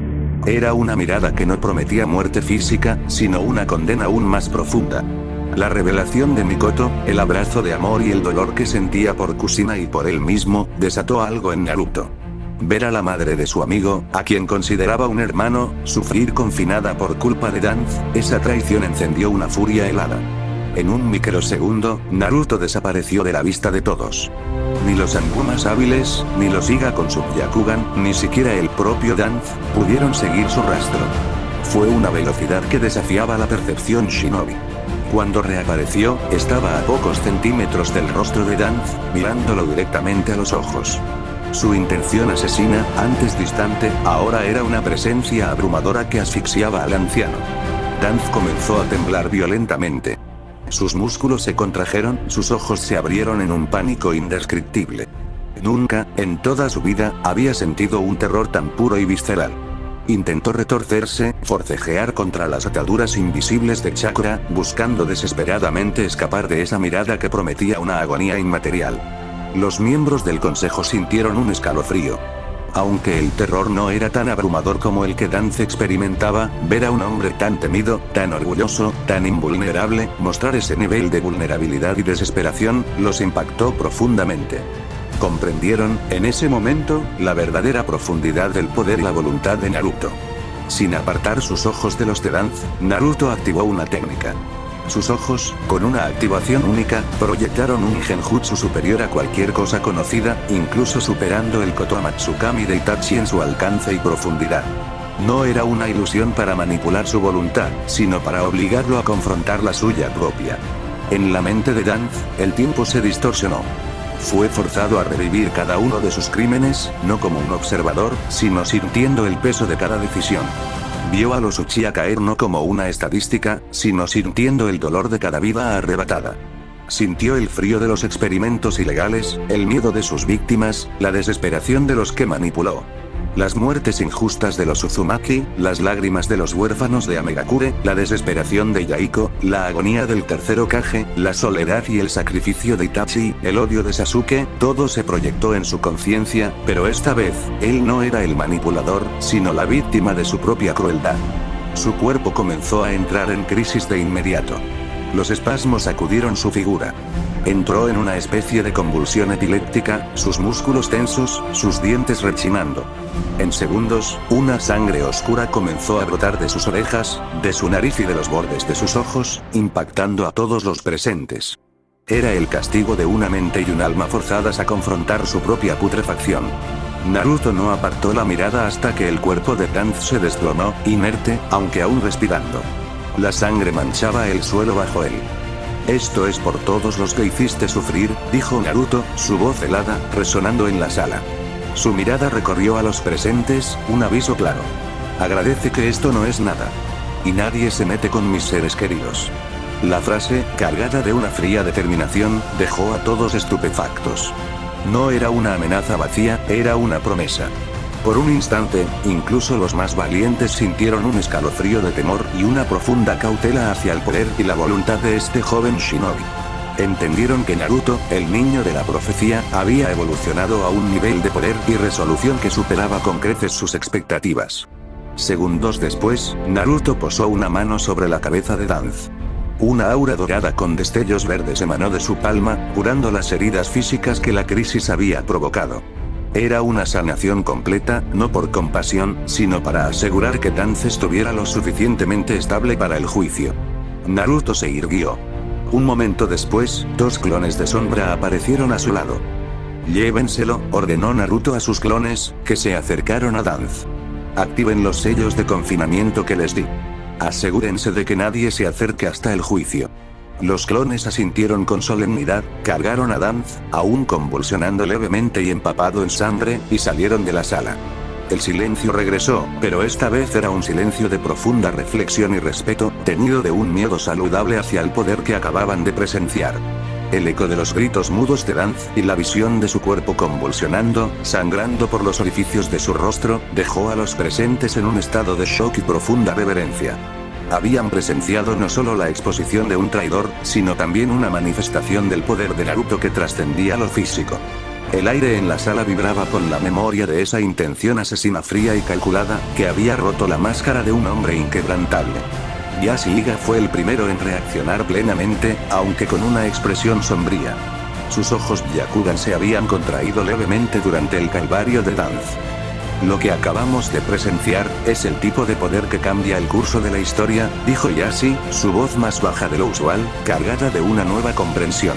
Era una mirada que no prometía muerte física, sino una condena aún más profunda. La revelación de Mikoto, el abrazo de amor y el dolor que sentía por Kushina y por él mismo, desató algo en Naruto. Ver a la madre de su amigo, a quien consideraba un hermano, sufrir confinada por culpa de Danzo, esa traición encendió una furia helada. En un microsegundo, Naruto desapareció de la vista de todos. Ni los Anbu más hábiles, ni los Iga con su Byakugan, ni siquiera el propio Danzo, pudieron seguir su rastro. Fue una velocidad que desafiaba la percepción shinobi. Cuando reapareció, estaba a pocos centímetros del rostro de Danzo, mirándolo directamente a los ojos. Su intención asesina, antes distante, ahora era una presencia abrumadora que asfixiaba al anciano. Danzo comenzó a temblar violentamente. Sus músculos se contrajeron, sus ojos se abrieron en un pánico indescriptible. Nunca, en toda su vida, había sentido un terror tan puro y visceral. Intentó retorcerse, forcejear contra las ataduras invisibles de chakra, buscando desesperadamente escapar de esa mirada que prometía una agonía inmaterial. Los miembros del consejo sintieron un escalofrío. Aunque el terror no era tan abrumador como el que Danzo experimentaba, ver a un hombre tan temido, tan orgulloso, tan invulnerable, mostrar ese nivel de vulnerabilidad y desesperación, los impactó profundamente. Comprendieron, en ese momento, la verdadera profundidad del poder y la voluntad de Naruto. Sin apartar sus ojos de los de Danzo, Naruto activó una técnica. Sus ojos, con una activación única, proyectaron un genjutsu superior a cualquier cosa conocida, incluso superando el Kotoamatsukami de Itachi en su alcance y profundidad. No era una ilusión para manipular su voluntad, sino para obligarlo a confrontar la suya propia. En la mente de Danzo, el tiempo se distorsionó. Fue forzado a revivir cada uno de sus crímenes, no como un observador, sino sintiendo el peso de cada decisión. Vio a los Uchiha caer no como una estadística, sino sintiendo el dolor de cada vida arrebatada. Sintió el frío de los experimentos ilegales, el miedo de sus víctimas, la desesperación de los que manipuló. Las muertes injustas de los Uzumaki, las lágrimas de los huérfanos de Amegakure, la desesperación de Yaiko, la agonía del tercer Hokage, la soledad y el sacrificio de Itachi, el odio de Sasuke, todo se proyectó en su conciencia, pero esta vez, él no era el manipulador, sino la víctima de su propia crueldad. Su cuerpo comenzó a entrar en crisis de inmediato. Los espasmos sacudieron su figura. Entró en una especie de convulsión epiléptica, sus músculos tensos, sus dientes rechinando. En segundos, una sangre oscura comenzó a brotar de sus orejas, de su nariz y de los bordes de sus ojos, impactando a todos los presentes. Era el castigo de una mente y un alma forzadas a confrontar su propia putrefacción. Naruto no apartó la mirada hasta que el cuerpo de Danz se desplomó, inerte, aunque aún respirando. La sangre manchaba el suelo bajo él. «Esto es por todos los que hiciste sufrir», dijo Naruto, su voz helada, resonando en la sala. Su mirada recorrió a los presentes, un aviso claro. «Agradece que esto no es nada. Y nadie se mete con mis seres queridos». La frase, cargada de una fría determinación, dejó a todos estupefactos. No era una amenaza vacía, era una promesa. Por un instante, incluso los más valientes sintieron un escalofrío de temor y una profunda cautela hacia el poder y la voluntad de este joven shinobi. Entendieron que Naruto, el niño de la profecía, había evolucionado a un nivel de poder y resolución que superaba con creces sus expectativas. Segundos después, Naruto posó una mano sobre la cabeza de Danz. Una aura dorada con destellos verdes emanó de su palma, curando las heridas físicas que la crisis había provocado. Era una sanación completa, no por compasión, sino para asegurar que Danz estuviera lo suficientemente estable para el juicio. Naruto se irguió. Un momento después, dos clones de sombra aparecieron a su lado. «Llévenselo», ordenó Naruto a sus clones, que se acercaron a Danz. «Activen los sellos de confinamiento que les di. Asegúrense de que nadie se acerque hasta el juicio». Los clones asintieron con solemnidad, cargaron a Danz, aún convulsionando levemente y empapado en sangre, y salieron de la sala. El silencio regresó, pero esta vez era un silencio de profunda reflexión y respeto, teñido de un miedo saludable hacia el poder que acababan de presenciar. El eco de los gritos mudos de Danz y la visión de su cuerpo convulsionando, sangrando por los orificios de su rostro, dejó a los presentes en un estado de shock y profunda reverencia. Habían presenciado no solo la exposición de un traidor, sino también una manifestación del poder de Naruto que trascendía lo físico. El aire en la sala vibraba con la memoria de esa intención asesina fría y calculada, que había roto la máscara de un hombre inquebrantable. Yashiga fue el primero en reaccionar plenamente, aunque con una expresión sombría. Sus ojos Byakugan se habían contraído levemente durante el calvario de Danz. «Lo que acabamos de presenciar, es el tipo de poder que cambia el curso de la historia», dijo Yashi, su voz más baja de lo usual, cargada de una nueva comprensión.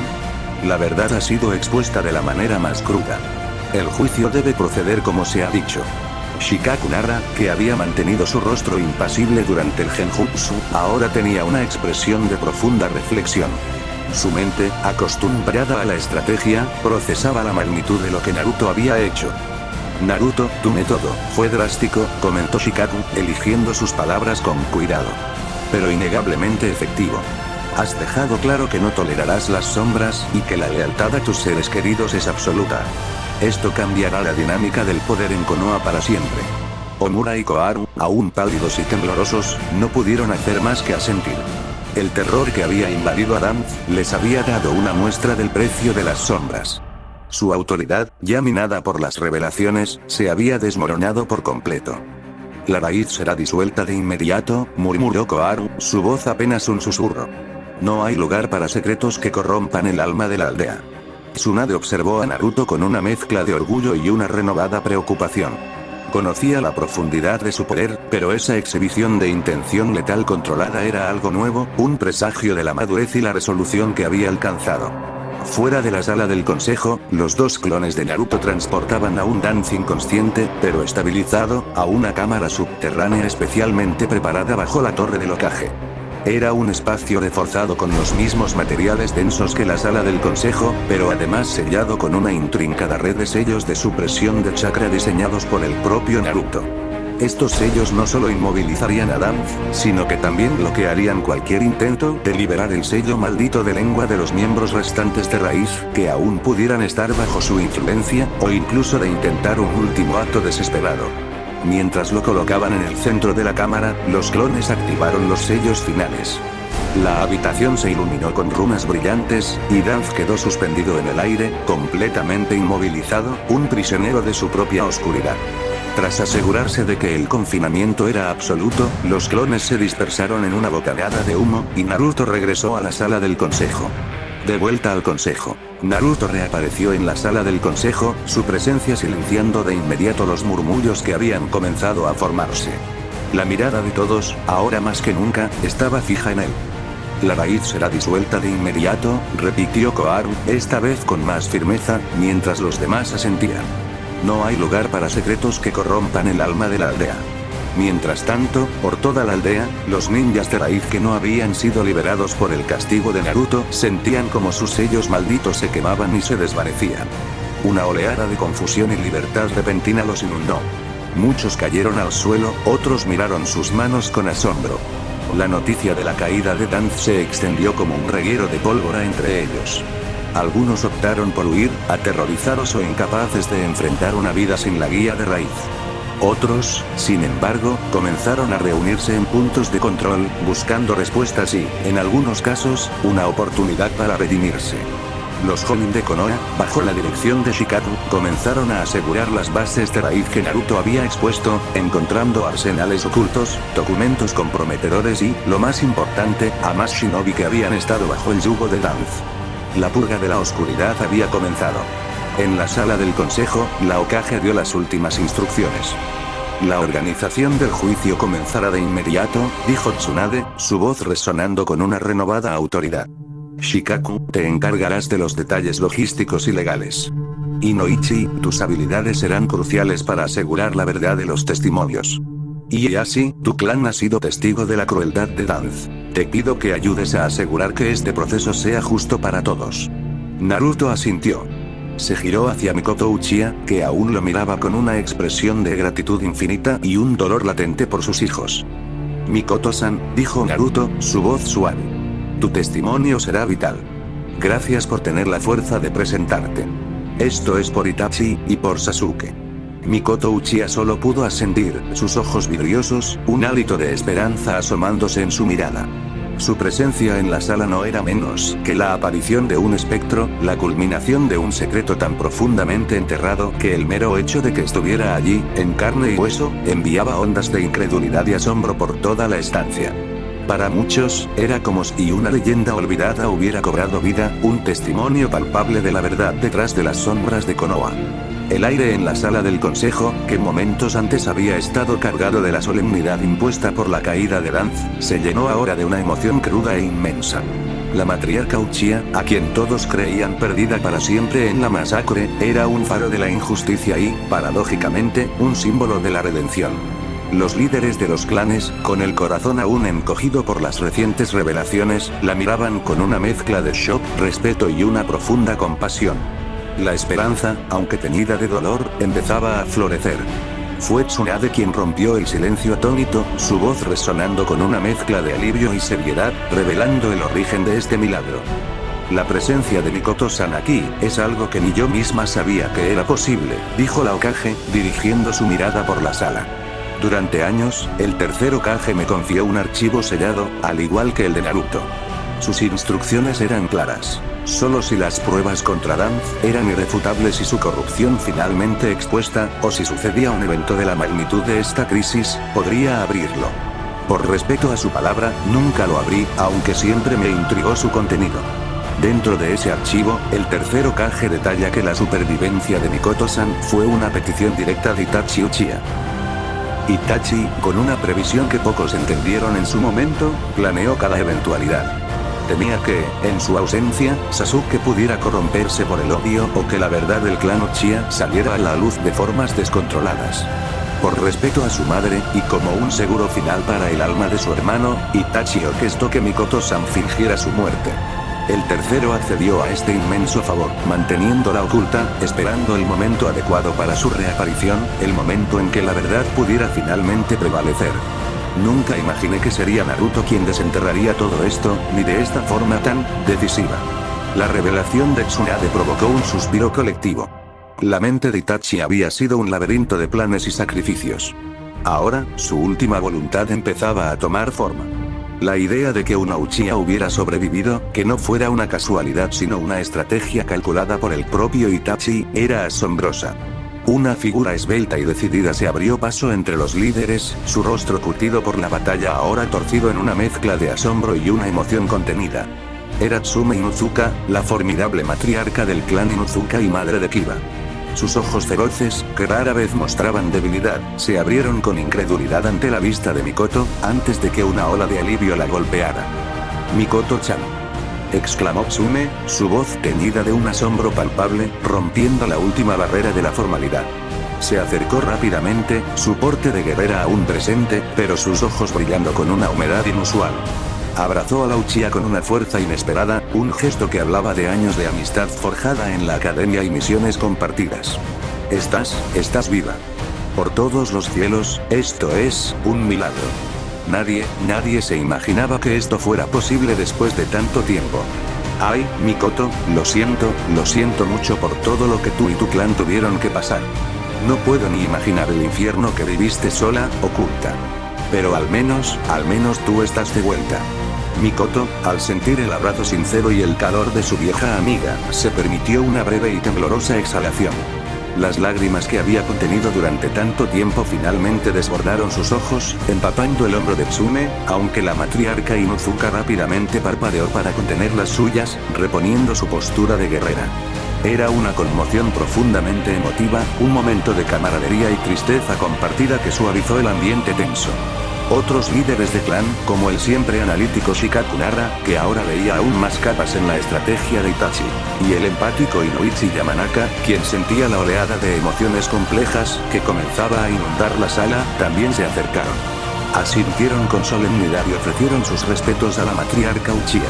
«La verdad ha sido expuesta de la manera más cruda. El juicio debe proceder como se ha dicho». Shikaku Nara, que había mantenido su rostro impasible durante el genjutsu, ahora tenía una expresión de profunda reflexión. Su mente, acostumbrada a la estrategia, procesaba la magnitud de lo que Naruto había hecho. «Naruto, tu método fue drástico», comentó Shikaku, eligiendo sus palabras con cuidado. «Pero innegablemente efectivo. Has dejado claro que no tolerarás las sombras, y que la lealtad a tus seres queridos es absoluta. Esto cambiará la dinámica del poder en Konoha para siempre». Omura y Koharu, aún pálidos y temblorosos, no pudieron hacer más que asentir. El terror que había invadido a Danz, les había dado una muestra del precio de las sombras. Su autoridad, ya minada por las revelaciones, se había desmoronado por completo. «La raíz será disuelta de inmediato», murmuró Koharu, su voz apenas un susurro. «No hay lugar para secretos que corrompan el alma de la aldea». Tsunade observó a Naruto con una mezcla de orgullo y una renovada preocupación. Conocía la profundidad de su poder, pero esa exhibición de intención letal controlada era algo nuevo, un presagio de la madurez y la resolución que había alcanzado. Fuera de la sala del consejo, los dos clones de Naruto transportaban a un Danz inconsciente, pero estabilizado, a una cámara subterránea especialmente preparada bajo la torre del Hokage. Era un espacio reforzado con los mismos materiales densos que la sala del consejo, pero además sellado con una intrincada red de sellos de supresión de chakra diseñados por el propio Naruto. Estos sellos no solo inmovilizarían a Danz, sino que también bloquearían cualquier intento de liberar el sello maldito de lengua de los miembros restantes de Raíz, que aún pudieran estar bajo su influencia, o incluso de intentar un último acto desesperado. Mientras lo colocaban en el centro de la cámara, los clones activaron los sellos finales. La habitación se iluminó con runas brillantes, y Danz quedó suspendido en el aire, completamente inmovilizado, un prisionero de su propia oscuridad. Tras asegurarse de que el confinamiento era absoluto, los clones se dispersaron en una bocanada de humo, y Naruto regresó a la sala del consejo. De vuelta al consejo, Naruto reapareció en la sala del consejo, su presencia silenciando de inmediato los murmullos que habían comenzado a formarse. La mirada de todos, ahora más que nunca, estaba fija en él. La raíz será disuelta de inmediato, repitió Koharu, esta vez con más firmeza, mientras los demás asentían. No hay lugar para secretos que corrompan el alma de la aldea. Mientras tanto, por toda la aldea, los ninjas de raíz que no habían sido liberados por el castigo de Naruto, sentían como sus sellos malditos se quemaban y se desvanecían. Una oleada de confusión y libertad repentina los inundó. Muchos cayeron al suelo, otros miraron sus manos con asombro. La noticia de la caída de Danz se extendió como un reguero de pólvora entre ellos. Algunos optaron por huir, aterrorizados o incapaces de enfrentar una vida sin la guía de raíz. Otros, sin embargo, comenzaron a reunirse en puntos de control, buscando respuestas y, en algunos casos, una oportunidad para redimirse. Los Jonin de Konoha, bajo la dirección de Shikaku, comenzaron a asegurar las bases de raíz que Naruto había expuesto, encontrando arsenales ocultos, documentos comprometedores y, lo más importante, a más shinobi que habían estado bajo el yugo de Danz. La purga de la oscuridad había comenzado. En la sala del consejo, la Hokage dio las últimas instrucciones. La organización del juicio comenzará de inmediato, dijo Tsunade, su voz resonando con una renovada autoridad. Shikaku, te encargarás de los detalles logísticos y legales. Inoichi, tus habilidades serán cruciales para asegurar la verdad de los testimonios. Ieyasu, tu clan ha sido testigo de la crueldad de Danz. Te pido que ayudes a asegurar que este proceso sea justo para todos. Naruto asintió. Se giró hacia Mikoto Uchiha, que aún lo miraba con una expresión de gratitud infinita y un dolor latente por sus hijos. Mikoto-san, dijo Naruto, su voz suave. Tu testimonio será vital. Gracias por tener la fuerza de presentarte. Esto es por Itachi, y por Sasuke. Mikoto Uchiha solo pudo asentir, sus ojos vidriosos, un hálito de esperanza asomándose en su mirada. Su presencia en la sala no era menos que la aparición de un espectro, la culminación de un secreto tan profundamente enterrado que el mero hecho de que estuviera allí, en carne y hueso, enviaba ondas de incredulidad y asombro por toda la estancia. Para muchos, era como si una leyenda olvidada hubiera cobrado vida, un testimonio palpable de la verdad detrás de las sombras de Konoha. El aire en la sala del consejo, que momentos antes había estado cargado de la solemnidad impuesta por la caída de Danz, se llenó ahora de una emoción cruda e inmensa. La matriarca Uchiha, a quien todos creían perdida para siempre en la masacre, era un faro de la injusticia y, paradójicamente, un símbolo de la redención. Los líderes de los clanes, con el corazón aún encogido por las recientes revelaciones, la miraban con una mezcla de shock, respeto y una profunda compasión. La esperanza, aunque teñida de dolor, empezaba a florecer. Fue Tsunade quien rompió el silencio atónito, su voz resonando con una mezcla de alivio y seriedad, revelando el origen de este milagro. La presencia de Mikoto-san aquí, es algo que ni yo misma sabía que era posible, dijo la Hokage, dirigiendo su mirada por la sala. Durante años, el tercer Hokage me confió un archivo sellado, al igual que el de Naruto. Sus instrucciones eran claras. Solo si las pruebas contra Danz eran irrefutables y su corrupción finalmente expuesta, o si sucedía un evento de la magnitud de esta crisis, podría abrirlo. Por respeto a su palabra, nunca lo abrí, aunque siempre me intrigó su contenido. Dentro de ese archivo, el tercer Hokage detalla que la supervivencia de Mikoto-san fue una petición directa de Itachi Uchiha. Itachi, con una previsión que pocos entendieron en su momento, planeó cada eventualidad. Temía que, en su ausencia, Sasuke pudiera corromperse por el odio o que la verdad del clan Uchiha saliera a la luz de formas descontroladas. Por respeto a su madre, y como un seguro final para el alma de su hermano, Itachi orquestó que Mikoto-san fingiera su muerte. El tercero accedió a este inmenso favor, manteniéndola oculta, esperando el momento adecuado para su reaparición, el momento en que la verdad pudiera finalmente prevalecer. Nunca imaginé que sería Naruto quien desenterraría todo esto, ni de esta forma tan decisiva. La revelación de Tsunade provocó un suspiro colectivo. La mente de Itachi había sido un laberinto de planes y sacrificios. Ahora, su última voluntad empezaba a tomar forma. La idea de que una Uchiha hubiera sobrevivido, que no fuera una casualidad sino una estrategia calculada por el propio Itachi, era asombrosa. Una figura esbelta y decidida se abrió paso entre los líderes, su rostro curtido por la batalla ahora torcido en una mezcla de asombro y una emoción contenida. Era Tsume Inuzuka, la formidable matriarca del clan Inuzuka y madre de Kiba. Sus ojos feroces, que rara vez mostraban debilidad, se abrieron con incredulidad ante la vista de Mikoto, antes de que una ola de alivio la golpeara. «Mikoto-chan», exclamó Tsume, su voz teñida de un asombro palpable, rompiendo la última barrera de la formalidad. Se acercó rápidamente, su porte de guerrera aún presente, pero sus ojos brillando con una humedad inusual. Abrazó a la Uchiha con una fuerza inesperada, un gesto que hablaba de años de amistad forjada en la academia y misiones compartidas. Estás viva. Por todos los cielos, esto es un milagro. Nadie se imaginaba que esto fuera posible después de tanto tiempo. Ay, Mikoto, lo siento mucho por todo lo que tú y tu clan tuvieron que pasar. No puedo ni imaginar el infierno que viviste sola, oculta. Pero al menos tú estás de vuelta. Mikoto, al sentir el abrazo sincero y el calor de su vieja amiga, se permitió una breve y temblorosa exhalación. Las lágrimas que había contenido durante tanto tiempo finalmente desbordaron sus ojos, empapando el hombro de Tsume, aunque la matriarca Inuzuka rápidamente parpadeó para contener las suyas, reponiendo su postura de guerrera. Era una conmoción profundamente emotiva, un momento de camaradería y tristeza compartida que suavizó el ambiente tenso. Otros líderes de clan, como el siempre analítico Shikaku Nara, que ahora veía aún más capas en la estrategia de Itachi, y el empático Inoichi Yamanaka, quien sentía la oleada de emociones complejas que comenzaba a inundar la sala, también se acercaron. Asintieron con solemnidad y ofrecieron sus respetos a la matriarca Uchiha.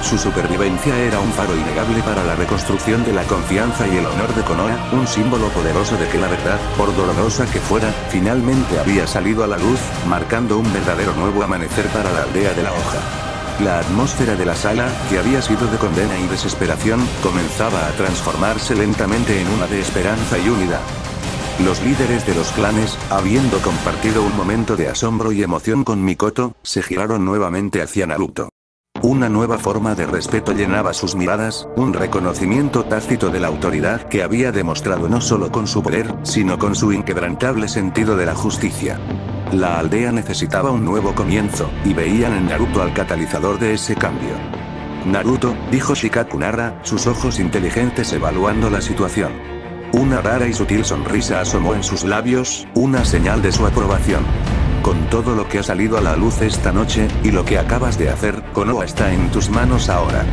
Su supervivencia era un faro innegable para la reconstrucción de la confianza y el honor de Konoha, un símbolo poderoso de que la verdad, por dolorosa que fuera, finalmente había salido a la luz, marcando un verdadero nuevo amanecer para la aldea de la hoja. La atmósfera de la sala, que había sido de condena y desesperación, comenzaba a transformarse lentamente en una de esperanza y unidad. Los líderes de los clanes, habiendo compartido un momento de asombro y emoción con Mikoto, se giraron nuevamente hacia Naruto. Una nueva forma de respeto llenaba sus miradas, un reconocimiento tácito de la autoridad que había demostrado no solo con su poder, sino con su inquebrantable sentido de la justicia. La aldea necesitaba un nuevo comienzo, y veían en Naruto al catalizador de ese cambio. Naruto, dijo Shikaku Nara, sus ojos inteligentes evaluando la situación. Una rara y sutil sonrisa asomó en sus labios, una señal de su aprobación. Con todo lo que ha salido a la luz esta noche, y lo que acabas de hacer, Konoha está en tus manos ahora.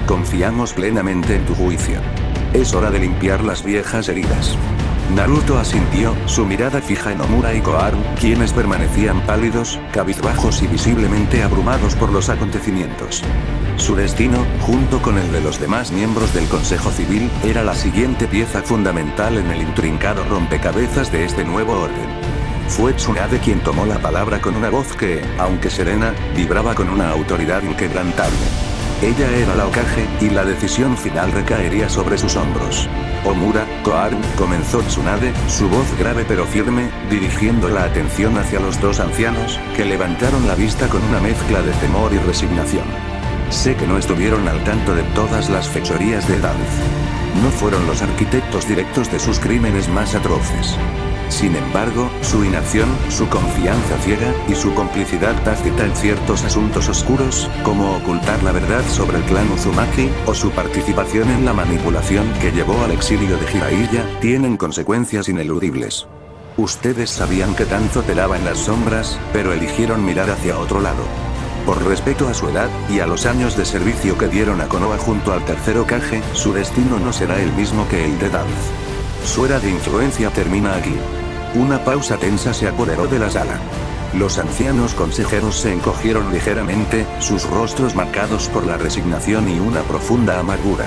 Confiamos plenamente en tu juicio. Es hora de limpiar las viejas heridas. Naruto asintió, su mirada fija en Omura y Koharu, quienes permanecían pálidos, cabizbajos y visiblemente abrumados por los acontecimientos. Su destino, junto con el de los demás miembros del Consejo Civil, era la siguiente pieza fundamental en el intrincado rompecabezas de este nuevo orden. Fue Tsunade quien tomó la palabra con una voz que, aunque serena, vibraba con una autoridad inquebrantable. Ella era la Hokage, y la decisión final recaería sobre sus hombros. Omura, Koharu, comenzó Tsunade, su voz grave pero firme, dirigiendo la atención hacia los dos ancianos, que levantaron la vista con una mezcla de temor y resignación. Sé que no estuvieron al tanto de todas las fechorías de Danz. No fueron los arquitectos directos de sus crímenes más atroces. Sin embargo, su inacción, su confianza ciega, y su complicidad tácita en ciertos asuntos oscuros, como ocultar la verdad sobre el clan Uzumaki, o su participación en la manipulación que llevó al exilio de Jiraiya, tienen consecuencias ineludibles. Ustedes sabían que Danzo telaba en las sombras, pero eligieron mirar hacia otro lado. Por respeto a su edad, y a los años de servicio que dieron a Konoha junto al tercer Hokage, su destino no será el mismo que el de Danz. Su era de influencia termina aquí. Una pausa tensa se apoderó de la sala. Los ancianos consejeros se encogieron ligeramente, sus rostros marcados por la resignación y una profunda amargura.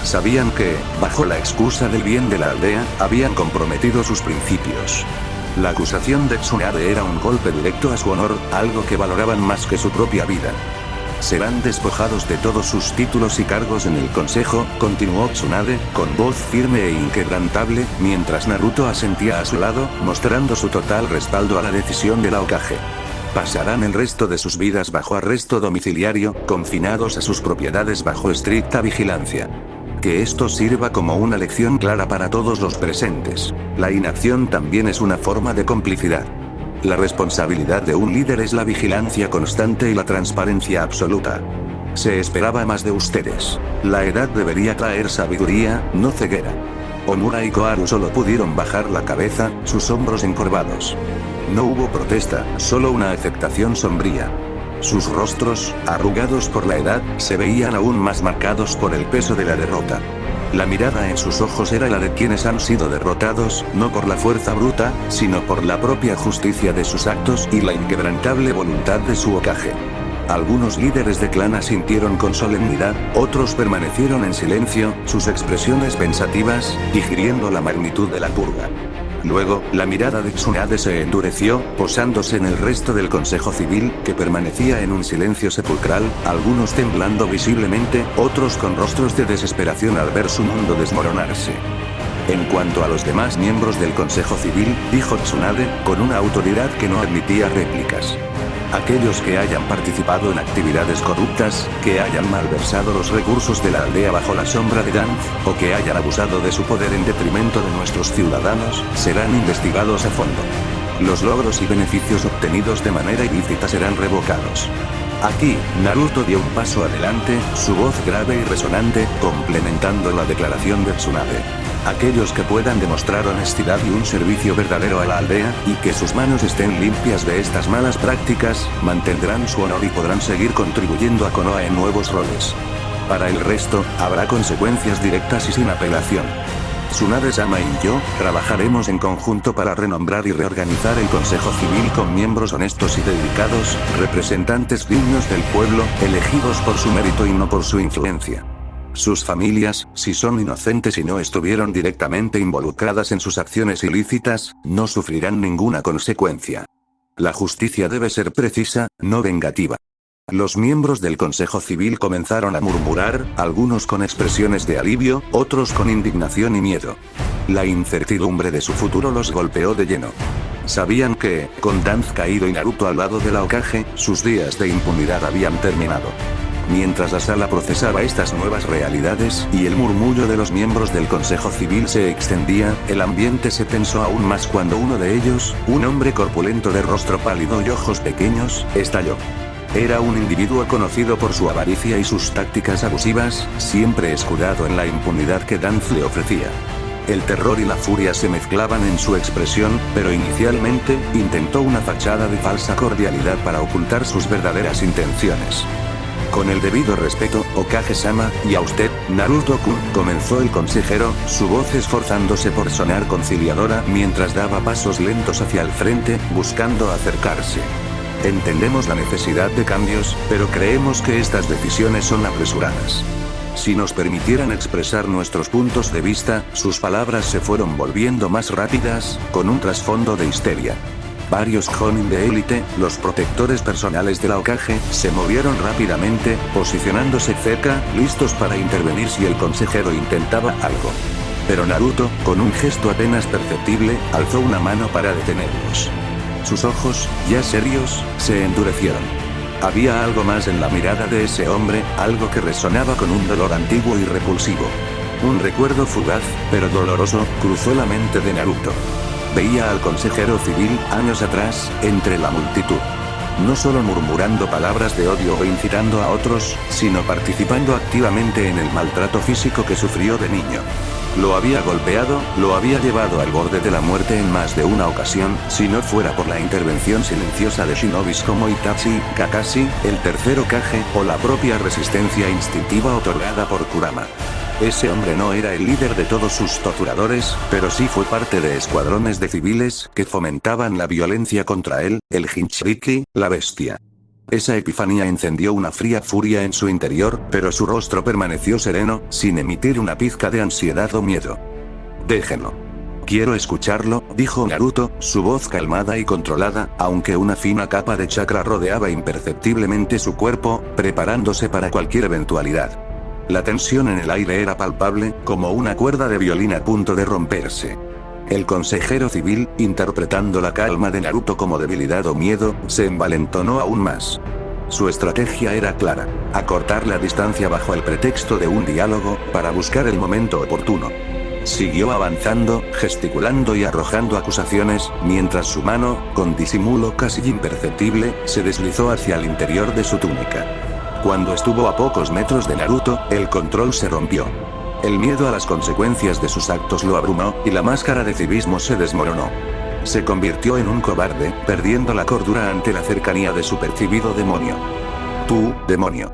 Sabían que, bajo la excusa del bien de la aldea, habían comprometido sus principios. La acusación de Tsunade era un golpe directo a su honor, algo que valoraban más que su propia vida. Serán despojados de todos sus títulos y cargos en el consejo, continuó Tsunade, con voz firme e inquebrantable, mientras Naruto asentía a su lado, mostrando su total respaldo a la decisión de la Hokage. Pasarán el resto de sus vidas bajo arresto domiciliario, confinados a sus propiedades bajo estricta vigilancia. Que esto sirva como una lección clara para todos los presentes. La inacción también es una forma de complicidad. La responsabilidad de un líder es la vigilancia constante y la transparencia absoluta. Se esperaba más de ustedes. La edad debería traer sabiduría, no ceguera. Omura y Koharu solo pudieron bajar la cabeza, sus hombros encorvados. No hubo protesta, solo una aceptación sombría. Sus rostros, arrugados por la edad, se veían aún más marcados por el peso de la derrota. La mirada en sus ojos era la de quienes han sido derrotados, no por la fuerza bruta, sino por la propia justicia de sus actos y la inquebrantable voluntad de su Hokage. Algunos líderes de clan asintieron con solemnidad, otros permanecieron en silencio, sus expresiones pensativas, digiriendo la magnitud de la purga. Luego, la mirada de Tsunade se endureció, posándose en el resto del Consejo Civil, que permanecía en un silencio sepulcral, algunos temblando visiblemente, otros con rostros de desesperación al ver su mundo desmoronarse. En cuanto a los demás miembros del Consejo Civil, dijo Tsunade, con una autoridad que no admitía réplicas. Aquellos que hayan participado en actividades corruptas, que hayan malversado los recursos de la aldea bajo la sombra de Danz, o que hayan abusado de su poder en detrimento de nuestros ciudadanos, serán investigados a fondo. Los logros y beneficios obtenidos de manera ilícita serán revocados. Aquí, Naruto dio un paso adelante, su voz grave y resonante, complementando la declaración de Tsunade. Aquellos que puedan demostrar honestidad y un servicio verdadero a la aldea, y que sus manos estén limpias de estas malas prácticas, mantendrán su honor y podrán seguir contribuyendo a Konoha en nuevos roles. Para el resto, habrá consecuencias directas y sin apelación. Tsunade-sama y yo, trabajaremos en conjunto para renombrar y reorganizar el Consejo Civil con miembros honestos y dedicados, representantes dignos del pueblo, elegidos por su mérito y no por su influencia. Sus familias, si son inocentes y no estuvieron directamente involucradas en sus acciones ilícitas, no sufrirán ninguna consecuencia. La justicia debe ser precisa, no vengativa. Los miembros del Consejo Civil comenzaron a murmurar, algunos con expresiones de alivio, otros con indignación y miedo. La incertidumbre de su futuro los golpeó de lleno. Sabían que, con Danz caído y Naruto al lado de la Hokage, sus días de impunidad habían terminado. Mientras la sala procesaba estas nuevas realidades, y el murmullo de los miembros del Consejo Civil se extendía, el ambiente se tensó aún más cuando uno de ellos, un hombre corpulento de rostro pálido y ojos pequeños, estalló. Era un individuo conocido por su avaricia y sus tácticas abusivas, siempre escudado en la impunidad que Danz le ofrecía. El terror y la furia se mezclaban en su expresión, pero inicialmente, intentó una fachada de falsa cordialidad para ocultar sus verdaderas intenciones. Con el debido respeto, Hokage-sama, y a usted, Naruto-kun, comenzó el consejero, su voz esforzándose por sonar conciliadora mientras daba pasos lentos hacia el frente, buscando acercarse. Entendemos la necesidad de cambios, pero creemos que estas decisiones son apresuradas. Si nos permitieran expresar nuestros puntos de vista, sus palabras se fueron volviendo más rápidas, con un trasfondo de histeria. Varios Jonin de élite, los protectores personales de la Hokage, se movieron rápidamente, posicionándose cerca, listos para intervenir si el consejero intentaba algo. Pero Naruto, con un gesto apenas perceptible, alzó una mano para detenerlos. Sus ojos, ya serios, se endurecieron. Había algo más en la mirada de ese hombre, algo que resonaba con un dolor antiguo y repulsivo. Un recuerdo fugaz, pero doloroso, cruzó la mente de Naruto. Veía al consejero civil, años atrás, entre la multitud. No solo murmurando palabras de odio o incitando a otros, sino participando activamente en el maltrato físico que sufrió de niño. Lo había golpeado, lo había llevado al borde de la muerte en más de una ocasión, si no fuera por la intervención silenciosa de shinobis como Itachi, Kakashi, el tercer Hokage, o la propia resistencia instintiva otorgada por Kurama. Ese hombre no era el líder de todos sus torturadores, pero sí fue parte de escuadrones de civiles que fomentaban la violencia contra él, el Jinchuriki, la bestia. Esa epifanía encendió una fría furia en su interior, pero su rostro permaneció sereno, sin emitir una pizca de ansiedad o miedo. Déjenlo. Quiero escucharlo, dijo Naruto, su voz calmada y controlada, aunque una fina capa de chakra rodeaba imperceptiblemente su cuerpo, preparándose para cualquier eventualidad. La tensión en el aire era palpable, como una cuerda de violín a punto de romperse. El consejero civil, interpretando la calma de Naruto como debilidad o miedo, se envalentonó aún más. Su estrategia era clara: acortar la distancia bajo el pretexto de un diálogo, para buscar el momento oportuno. Siguió avanzando, gesticulando y arrojando acusaciones, mientras su mano, con disimulo casi imperceptible, se deslizó hacia el interior de su túnica. Cuando estuvo a pocos metros de Naruto, el control se rompió. El miedo a las consecuencias de sus actos lo abrumó, y la máscara de civismo se desmoronó. Se convirtió en un cobarde, perdiendo la cordura ante la cercanía de su percibido demonio. Tú, demonio.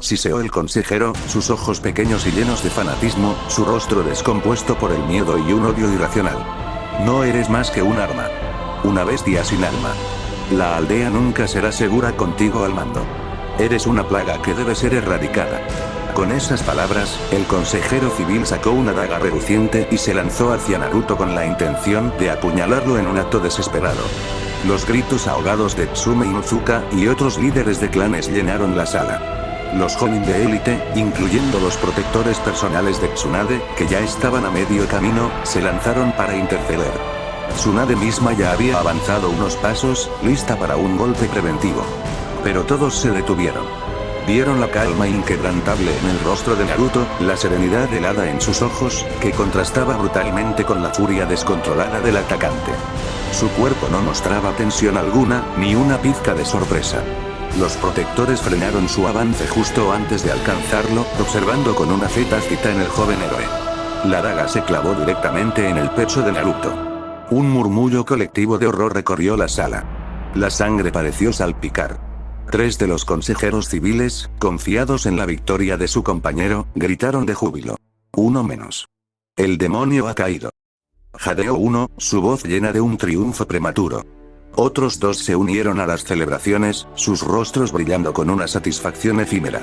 Siseó el consejero, sus ojos pequeños y llenos de fanatismo, su rostro descompuesto por el miedo y un odio irracional. No eres más que un arma. Una bestia sin alma. La aldea nunca será segura contigo al mando. Eres una plaga que debe ser erradicada. Con esas palabras, el consejero civil sacó una daga reluciente y se lanzó hacia Naruto con la intención de apuñalarlo en un acto desesperado. Los gritos ahogados de Tsume Inuzuka y otros líderes de clanes llenaron la sala. Los Jonin de élite, incluyendo los protectores personales de Tsunade, que ya estaban a medio camino, se lanzaron para interceder. Tsunade misma ya había avanzado unos pasos, lista para un golpe preventivo. Pero todos se detuvieron. Vieron la calma inquebrantable en el rostro de Naruto, la serenidad helada en sus ojos, que contrastaba brutalmente con la furia descontrolada del atacante. Su cuerpo no mostraba tensión alguna, ni una pizca de sorpresa. Los protectores frenaron su avance justo antes de alcanzarlo, observando con una fe tácita en el joven héroe. La daga se clavó directamente en el pecho de Naruto. Un murmullo colectivo de horror recorrió la sala. La sangre pareció salpicar. 3 de los consejeros civiles, confiados en la victoria de su compañero, gritaron de júbilo. Uno menos. El demonio ha caído. Jadeó uno, su voz llena de un triunfo prematuro. Otros 2 se unieron a las celebraciones, sus rostros brillando con una satisfacción efímera.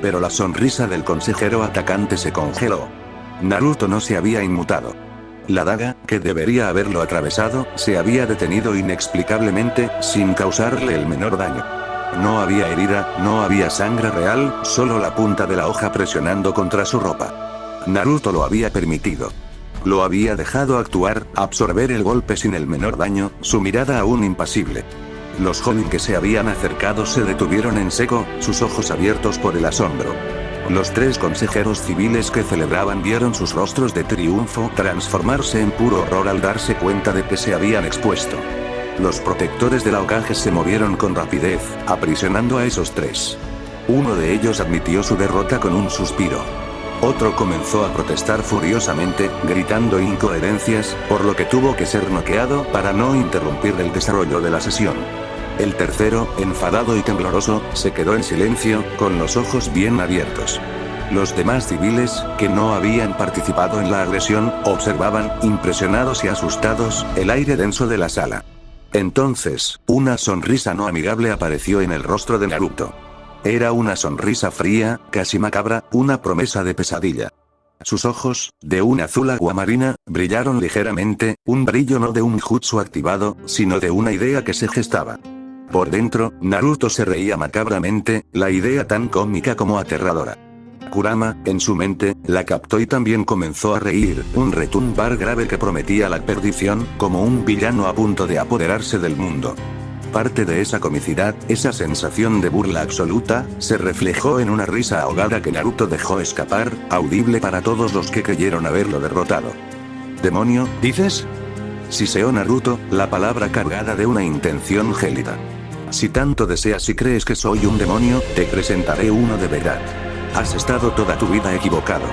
Pero la sonrisa del consejero atacante se congeló. Naruto no se había inmutado. La daga, que debería haberlo atravesado, se había detenido inexplicablemente, sin causarle el menor daño. No había herida, no había sangre real, solo la punta de la hoja presionando contra su ropa. Naruto lo había permitido. Lo había dejado actuar, absorber el golpe sin el menor daño, su mirada aún impasible. Los Jonin que se habían acercado se detuvieron en seco, sus ojos abiertos por el asombro. Los 3 consejeros civiles que celebraban vieron sus rostros de triunfo transformarse en puro horror al darse cuenta de que se habían expuesto. Los protectores de la Hokage se movieron con rapidez, aprisionando a esos 3. Uno de ellos admitió su derrota con un suspiro. Otro comenzó a protestar furiosamente, gritando incoherencias, por lo que tuvo que ser noqueado para no interrumpir el desarrollo de la sesión. El tercero, enfadado y tembloroso, se quedó en silencio, con los ojos bien abiertos. Los demás civiles, que no habían participado en la agresión, observaban, impresionados y asustados, el aire denso de la sala. Entonces, una sonrisa no amigable apareció en el rostro de Naruto. Era una sonrisa fría, casi macabra, una promesa de pesadilla. Sus ojos, de un azul aguamarina, brillaron ligeramente, un brillo no de un jutsu activado, sino de una idea que se gestaba. Por dentro, Naruto se reía macabramente, la idea tan cómica como aterradora. Kurama, en su mente, la captó y también comenzó a reír, un retumbar grave que prometía la perdición, como un villano a punto de apoderarse del mundo. Parte de esa comicidad, esa sensación de burla absoluta, se reflejó en una risa ahogada que Naruto dejó escapar, audible para todos los que creyeron haberlo derrotado. ¿Demonio, dices? Siseó Naruto, la palabra cargada de una intención gélida. Si tanto deseas y crees que soy un demonio, te presentaré uno de verdad. Has estado toda tu vida equivocado.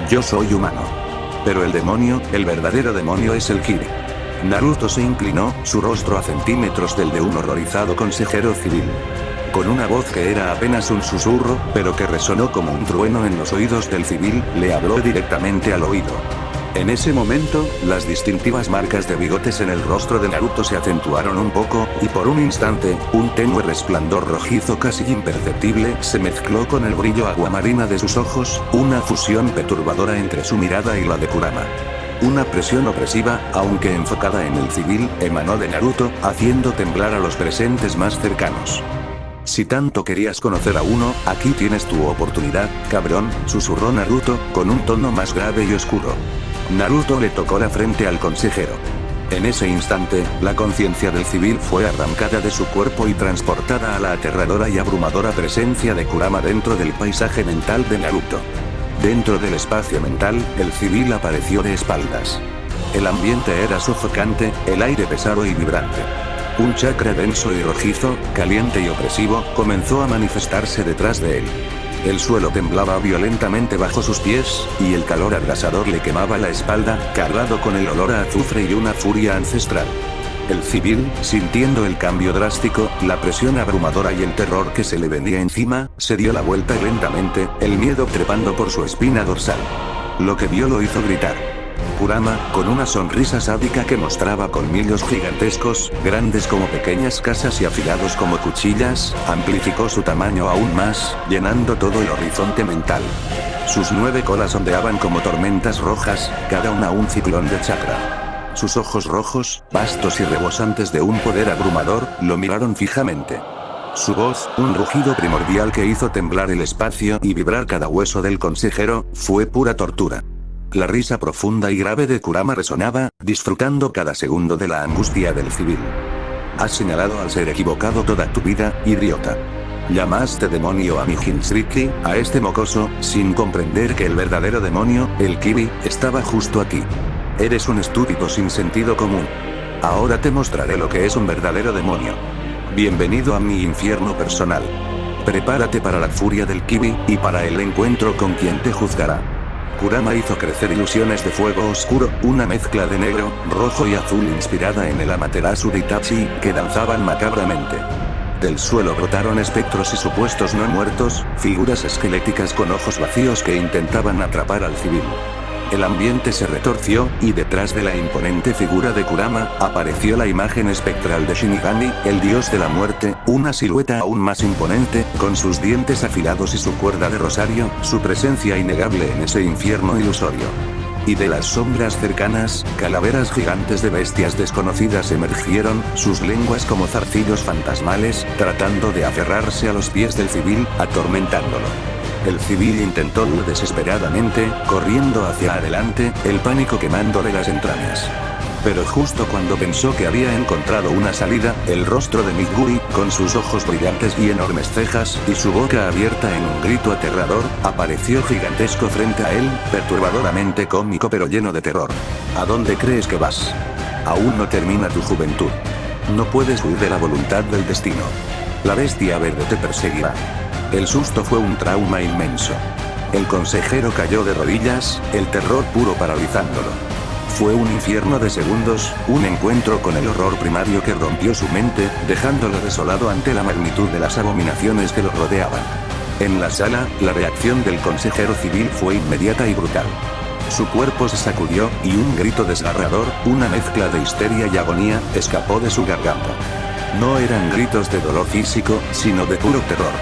Yo soy humano. Pero el demonio, el verdadero demonio es el Kiri. Naruto se inclinó, su rostro a centímetros del de un horrorizado consejero civil. Con una voz que era apenas un susurro, pero que resonó como un trueno en los oídos del civil, le habló directamente al oído. En ese momento, las distintivas marcas de bigotes en el rostro de Naruto se acentuaron un poco, y por un instante, un tenue resplandor rojizo casi imperceptible se mezcló con el brillo aguamarina de sus ojos, una fusión perturbadora entre su mirada y la de Kurama. Una presión opresiva, aunque enfocada en el civil, emanó de Naruto, haciendo temblar a los presentes más cercanos. Si tanto querías conocer a uno, aquí tienes tu oportunidad, cabrón, susurró Naruto, con un tono más grave y oscuro. Naruto le tocó la frente al consejero. En ese instante, la conciencia del civil fue arrancada de su cuerpo y transportada a la aterradora y abrumadora presencia de Kurama dentro del paisaje mental de Naruto. Dentro del espacio mental, el civil apareció de espaldas. El ambiente era sofocante, el aire pesado y vibrante. Un chakra denso y rojizo, caliente y opresivo, comenzó a manifestarse detrás de él. El suelo temblaba violentamente bajo sus pies, y el calor abrasador le quemaba la espalda, cargado con el olor a azufre y una furia ancestral. El civil, sintiendo el cambio drástico, la presión abrumadora y el terror que se le venía encima, se dio la vuelta lentamente, el miedo trepando por su espina dorsal. Lo que vio lo hizo gritar. Kurama, con una sonrisa sádica que mostraba colmillos gigantescos, grandes como pequeñas casas y afilados como cuchillas, amplificó su tamaño aún más, llenando todo el horizonte mental. Sus 9 colas ondeaban como tormentas rojas, cada una un ciclón de chakra. Sus ojos rojos, vastos y rebosantes de un poder abrumador, lo miraron fijamente. Su voz, un rugido primordial que hizo temblar el espacio y vibrar cada hueso del consejero, fue pura tortura. La risa profunda y grave de Kurama resonaba, disfrutando cada segundo de la angustia del civil. Has señalado al ser equivocado toda tu vida, idiota. Llamaste demonio a mi Jinchuriki, a este mocoso, sin comprender que el verdadero demonio, el Kibi, estaba justo aquí. Eres un estúpido sin sentido común. Ahora te mostraré lo que es un verdadero demonio. Bienvenido a mi infierno personal. Prepárate para la furia del Kibi, y para el encuentro con quien te juzgará. Kurama hizo crecer ilusiones de fuego oscuro, una mezcla de negro, rojo y azul inspirada en el Amaterasu de Itachi, que danzaban macabramente. Del suelo brotaron espectros y supuestos no muertos, figuras esqueléticas con ojos vacíos que intentaban atrapar al civil. El ambiente se retorció, y detrás de la imponente figura de Kurama, apareció la imagen espectral de Shinigami, el dios de la muerte, una silueta aún más imponente, con sus dientes afilados y su cuerda de rosario, su presencia innegable en ese infierno ilusorio. Y de las sombras cercanas, calaveras gigantes de bestias desconocidas emergieron, sus lenguas como zarcillos fantasmales, tratando de aferrarse a los pies del civil, atormentándolo. El civil intentó huir desesperadamente, corriendo hacia adelante, el pánico quemándole las entrañas. Pero justo cuando pensó que había encontrado una salida, el rostro de Midori, con sus ojos brillantes y enormes cejas, y su boca abierta en un grito aterrador, apareció gigantesco frente a él, perturbadoramente cómico pero lleno de terror. ¿A dónde crees que vas? Aún no termina tu juventud. No puedes huir de la voluntad del destino. La bestia verde te perseguirá. El susto fue un trauma inmenso. El consejero cayó de rodillas, el terror puro paralizándolo. Fue un infierno de segundos, un encuentro con el horror primario que rompió su mente, dejándolo desolado ante la magnitud de las abominaciones que lo rodeaban. En la sala, la reacción del consejero civil fue inmediata y brutal. Su cuerpo se sacudió, y un grito desgarrador, una mezcla de histeria y agonía, escapó de su garganta. No eran gritos de dolor físico, sino de puro terror.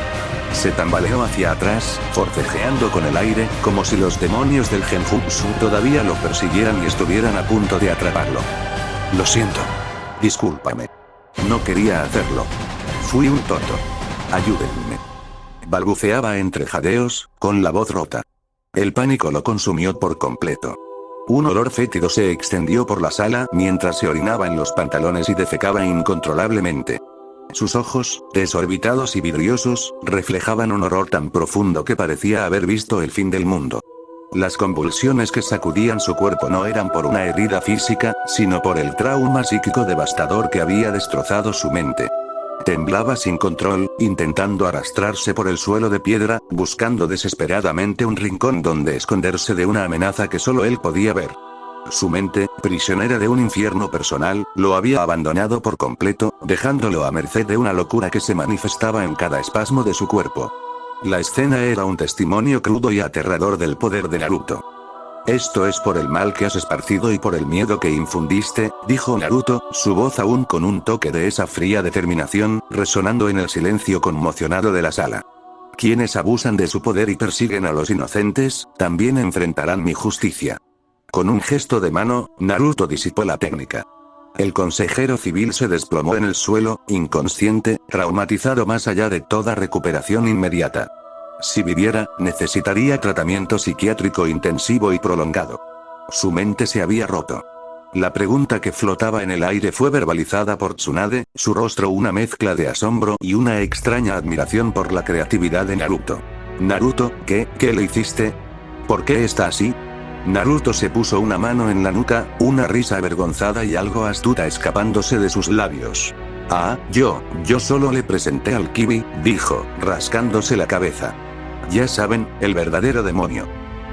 Se tambaleó hacia atrás, forcejeando con el aire, como si los demonios del Genjutsu todavía lo persiguieran y estuvieran a punto de atraparlo. Lo siento. Discúlpame. No quería hacerlo. Fui un tonto. Ayúdenme. Balbuceaba entre jadeos, con la voz rota. El pánico lo consumió por completo. Un olor fétido se extendió por la sala mientras se orinaba en los pantalones y defecaba incontrolablemente. Sus ojos, desorbitados y vidriosos, reflejaban un horror tan profundo que parecía haber visto el fin del mundo. Las convulsiones que sacudían su cuerpo no eran por una herida física, sino por el trauma psíquico devastador que había destrozado su mente. Temblaba sin control, intentando arrastrarse por el suelo de piedra, buscando desesperadamente un rincón donde esconderse de una amenaza que solo él podía ver. Su mente, prisionera de un infierno personal, lo había abandonado por completo, dejándolo a merced de una locura que se manifestaba en cada espasmo de su cuerpo. La escena era un testimonio crudo y aterrador del poder de Naruto. Esto es por el mal que has esparcido y por el miedo que infundiste, dijo Naruto, su voz aún con un toque de esa fría determinación, resonando en el silencio conmocionado de la sala. Quienes abusan de su poder y persiguen a los inocentes, también enfrentarán mi justicia. Con un gesto de mano, Naruto disipó la técnica. El consejero civil se desplomó en el suelo, inconsciente, traumatizado más allá de toda recuperación inmediata. Si viviera, necesitaría tratamiento psiquiátrico intensivo y prolongado. Su mente se había roto. La pregunta que flotaba en el aire fue verbalizada por Tsunade, su rostro una mezcla de asombro y una extraña admiración por la creatividad de Naruto. Naruto, ¿qué le hiciste? ¿Por qué está así? Naruto se puso una mano en la nuca, una risa avergonzada y algo astuta escapándose de sus labios. Ah, yo solo le presenté al Kibi, dijo, rascándose la cabeza. Ya saben, el verdadero demonio.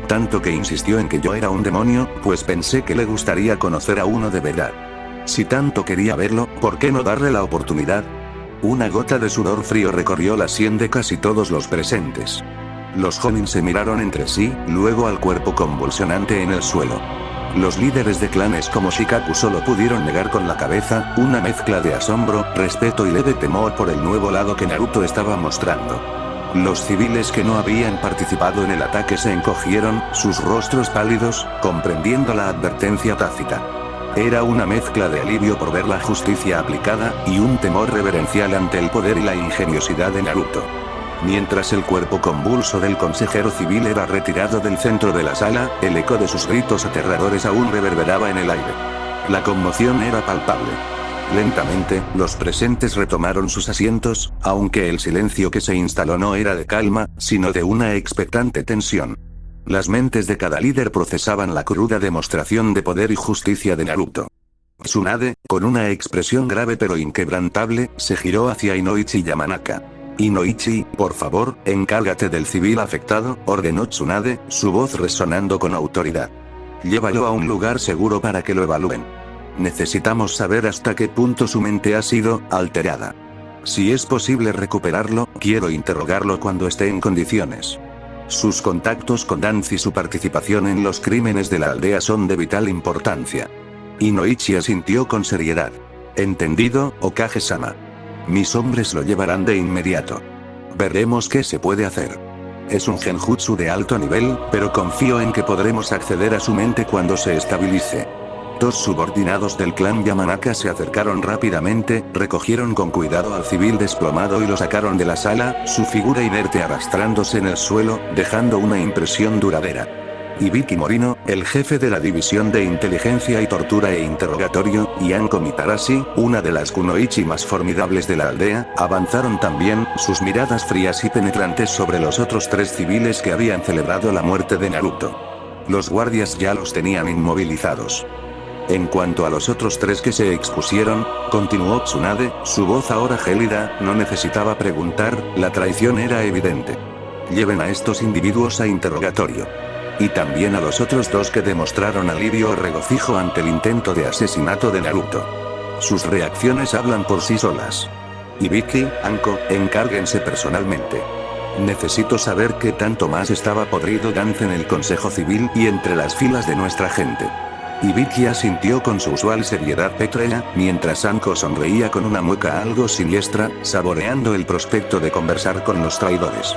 Tanto que insistió en que yo era un demonio, pues pensé que le gustaría conocer a uno de verdad. Si tanto quería verlo, ¿por qué no darle la oportunidad? Una gota de sudor frío recorrió la sien de casi todos los presentes. Los Jonin se miraron entre sí, luego al cuerpo convulsionante en el suelo. Los líderes de clanes como Shikaku solo pudieron negar con la cabeza, una mezcla de asombro, respeto y leve temor por el nuevo lado que Naruto estaba mostrando. Los civiles que no habían participado en el ataque se encogieron, sus rostros pálidos, comprendiendo la advertencia tácita. Era una mezcla de alivio por ver la justicia aplicada, y un temor reverencial ante el poder y la ingeniosidad de Naruto. Mientras el cuerpo convulso del consejero civil era retirado del centro de la sala, el eco de sus gritos aterradores aún reverberaba en el aire. La conmoción era palpable. Lentamente, los presentes retomaron sus asientos, aunque el silencio que se instaló no era de calma, sino de una expectante tensión. Las mentes de cada líder procesaban la cruda demostración de poder y justicia de Naruto. Tsunade, con una expresión grave pero inquebrantable, se giró hacia Inoichi Yamanaka. Inoichi, por favor, encárgate del civil afectado, ordenó Tsunade, su voz resonando con autoridad. Llévalo a un lugar seguro para que lo evalúen. Necesitamos saber hasta qué punto su mente ha sido alterada. Si es posible recuperarlo, quiero interrogarlo cuando esté en condiciones. Sus contactos con Danzo y su participación en los crímenes de la aldea son de vital importancia. Inoichi asintió con seriedad. Entendido, Okage-sama. Mis hombres lo llevarán de inmediato. Veremos qué se puede hacer. Es un genjutsu de alto nivel, pero confío en que podremos acceder a su mente cuando se estabilice. Dos subordinados del clan Yamanaka se acercaron rápidamente, recogieron con cuidado al civil desplomado y lo sacaron de la sala, su figura inerte arrastrándose en el suelo, dejando una impresión duradera. Ibiki Morino, el jefe de la división de inteligencia y tortura e interrogatorio, y Anko Mitarashi, una de las kunoichi más formidables de la aldea, avanzaron también, sus miradas frías y penetrantes sobre los otros tres civiles que habían celebrado la muerte de Naruto. Los guardias ya los tenían inmovilizados. En cuanto a los otros tres que se expusieron, continuó Tsunade, su voz ahora gélida, no necesitaba preguntar, la traición era evidente. Lleven a estos individuos a interrogatorio. Y también a los otros dos que demostraron alivio o regocijo ante el intento de asesinato de Naruto. Sus reacciones hablan por sí solas. Ibiki, Anko, encárguense personalmente. Necesito saber qué tanto más estaba podrido Danzo en el Consejo Civil y entre las filas de nuestra gente. Ibiki asintió con su usual seriedad pétrea, mientras Anko sonreía con una mueca algo siniestra, saboreando el prospecto de conversar con los traidores.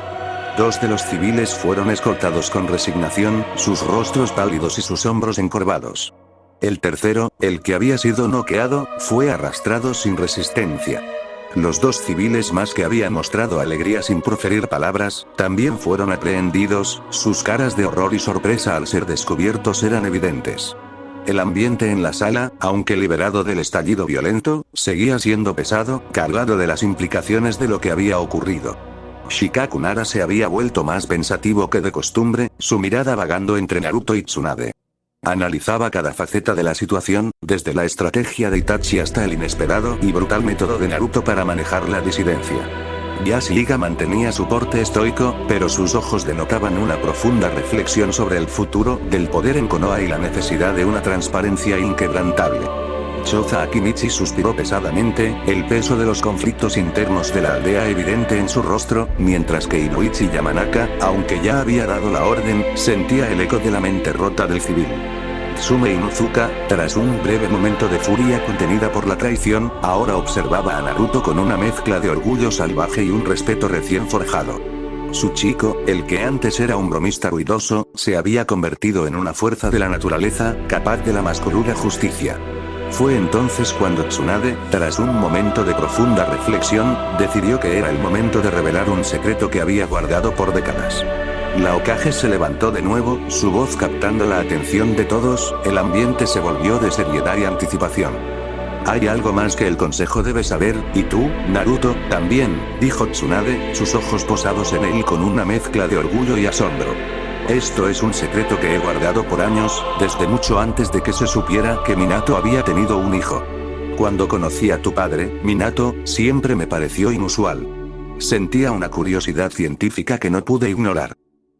Dos de los civiles fueron escoltados con resignación, sus rostros pálidos y sus hombros encorvados. El tercero, el que había sido noqueado, fue arrastrado sin resistencia. Los dos civiles más que habían mostrado alegría sin proferir palabras, también fueron aprehendidos, sus caras de horror y sorpresa al ser descubiertos eran evidentes. El ambiente en la sala, aunque liberado del estallido violento, seguía siendo pesado, cargado de las implicaciones de lo que había ocurrido. Shikaku Nara se había vuelto más pensativo que de costumbre, su mirada vagando entre Naruto y Tsunade. Analizaba cada faceta de la situación, desde la estrategia de Itachi hasta el inesperado y brutal método de Naruto para manejar la disidencia. Yashiga mantenía su porte estoico, pero sus ojos denotaban una profunda reflexión sobre el futuro del poder en Konoha y la necesidad de una transparencia inquebrantable. Choza Akimichi suspiró pesadamente, el peso de los conflictos internos de la aldea evidente en su rostro, mientras que Inoichi Yamanaka, aunque ya había dado la orden, sentía el eco de la mente rota del civil. Tsume Inuzuka, tras un breve momento de furia contenida por la traición, ahora observaba a Naruto con una mezcla de orgullo salvaje y un respeto recién forjado. Su chico, el que antes era un bromista ruidoso, se había convertido en una fuerza de la naturaleza, capaz de la más cruda justicia. Fue entonces cuando Tsunade, tras un momento de profunda reflexión, decidió que era el momento de revelar un secreto que había guardado por décadas. La Hokage se levantó de nuevo, su voz captando la atención de todos, el ambiente se volvió de seriedad y anticipación. Hay algo más que el consejo debe saber, y tú, Naruto, también, dijo Tsunade, sus ojos posados en él con una mezcla de orgullo y asombro. Esto es un secreto que he guardado por años, desde mucho antes de que se supiera que Minato había tenido un hijo. Cuando conocí a tu padre, Minato, siempre me pareció inusual. Sentía una curiosidad científica que no pude ignorar.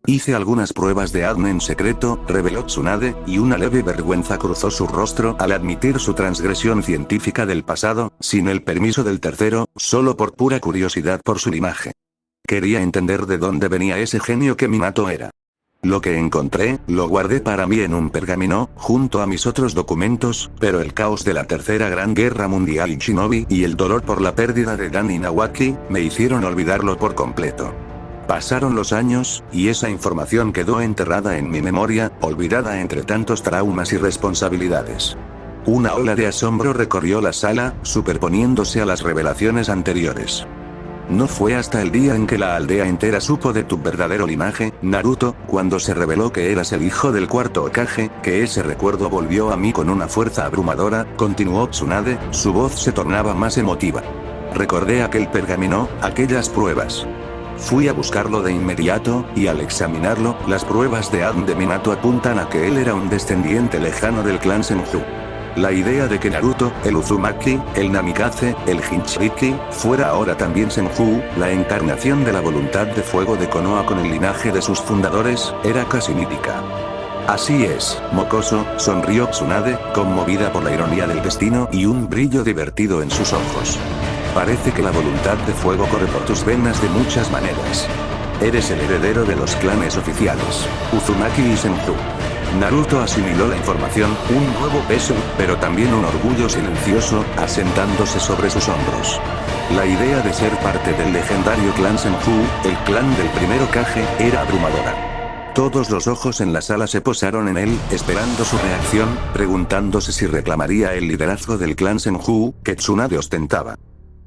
Hice algunas pruebas de ADN en secreto, reveló Tsunade, y una leve vergüenza cruzó su rostro al admitir su transgresión científica del pasado, sin el permiso del tercero, solo por pura curiosidad por su linaje. Quería entender de dónde venía ese genio que Minato era. Lo que encontré, lo guardé para mí en un pergamino, junto a mis otros documentos, pero el caos de la Tercera Gran Guerra Mundial y Shinobi y el dolor por la pérdida de Dan y Nawaki, me hicieron olvidarlo por completo. Pasaron los años, y esa información quedó enterrada en mi memoria, olvidada entre tantos traumas y responsabilidades. Una ola de asombro recorrió la sala, superponiéndose a las revelaciones anteriores. No fue hasta el día en que la aldea entera supo de tu verdadero linaje, Naruto, cuando se reveló que eras el hijo del cuarto Hokage, que ese recuerdo volvió a mí con una fuerza abrumadora, continuó Tsunade, su voz se tornaba más emotiva. Recordé aquel pergamino, aquellas pruebas. Fui a buscarlo de inmediato, y al examinarlo, las pruebas de ADN de Minato apuntan a que él era un descendiente lejano del clan Senju. La idea de que Naruto, el Uzumaki, el Namikaze, el Jinchuriki, fuera ahora también Senju, la encarnación de la voluntad de fuego de Konoha con el linaje de sus fundadores, era casi mítica. Así es, mocoso, sonrió Tsunade, conmovida por la ironía del destino y un brillo divertido en sus ojos. Parece que la voluntad de fuego corre por tus venas de muchas maneras. Eres el heredero de los clanes oficiales, Uzumaki y Senju. Naruto asimiló la información, un nuevo peso, pero también un orgullo silencioso, asentándose sobre sus hombros. La idea de ser parte del legendario clan Senju, el clan del primer Hokage, era abrumadora. Todos los ojos en la sala se posaron en él, esperando su reacción, preguntándose si reclamaría el liderazgo del clan Senju, que Tsunade ostentaba.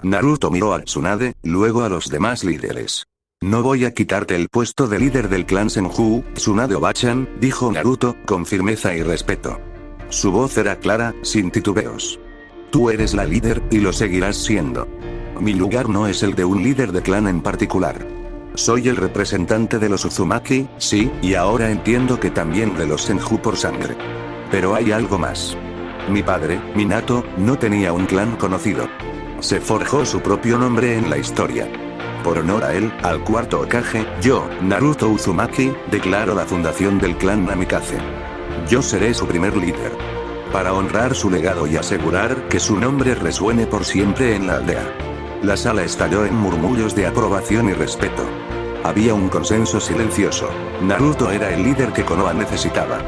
Naruto miró a Tsunade, luego a los demás líderes. No voy a quitarte el puesto de líder del clan Senju, Tsunade Oba-chan, dijo Naruto, con firmeza y respeto. Su voz era clara, sin titubeos. Tú eres la líder, y lo seguirás siendo. Mi lugar no es el de un líder de clan en particular. Soy el representante de los Uzumaki, sí, y ahora entiendo que también de los Senju por sangre. Pero hay algo más. Mi padre, Minato, no tenía un clan conocido. Se forjó su propio nombre en la historia. Por honor a él, al cuarto Hokage, yo, Naruto Uzumaki, declaro la fundación del clan Namikaze. Yo seré su primer líder. Para honrar su legado y asegurar que su nombre resuene por siempre en la aldea. La sala estalló en murmullos de aprobación y respeto. Había un consenso silencioso. Naruto era el líder que Konoha necesitaba.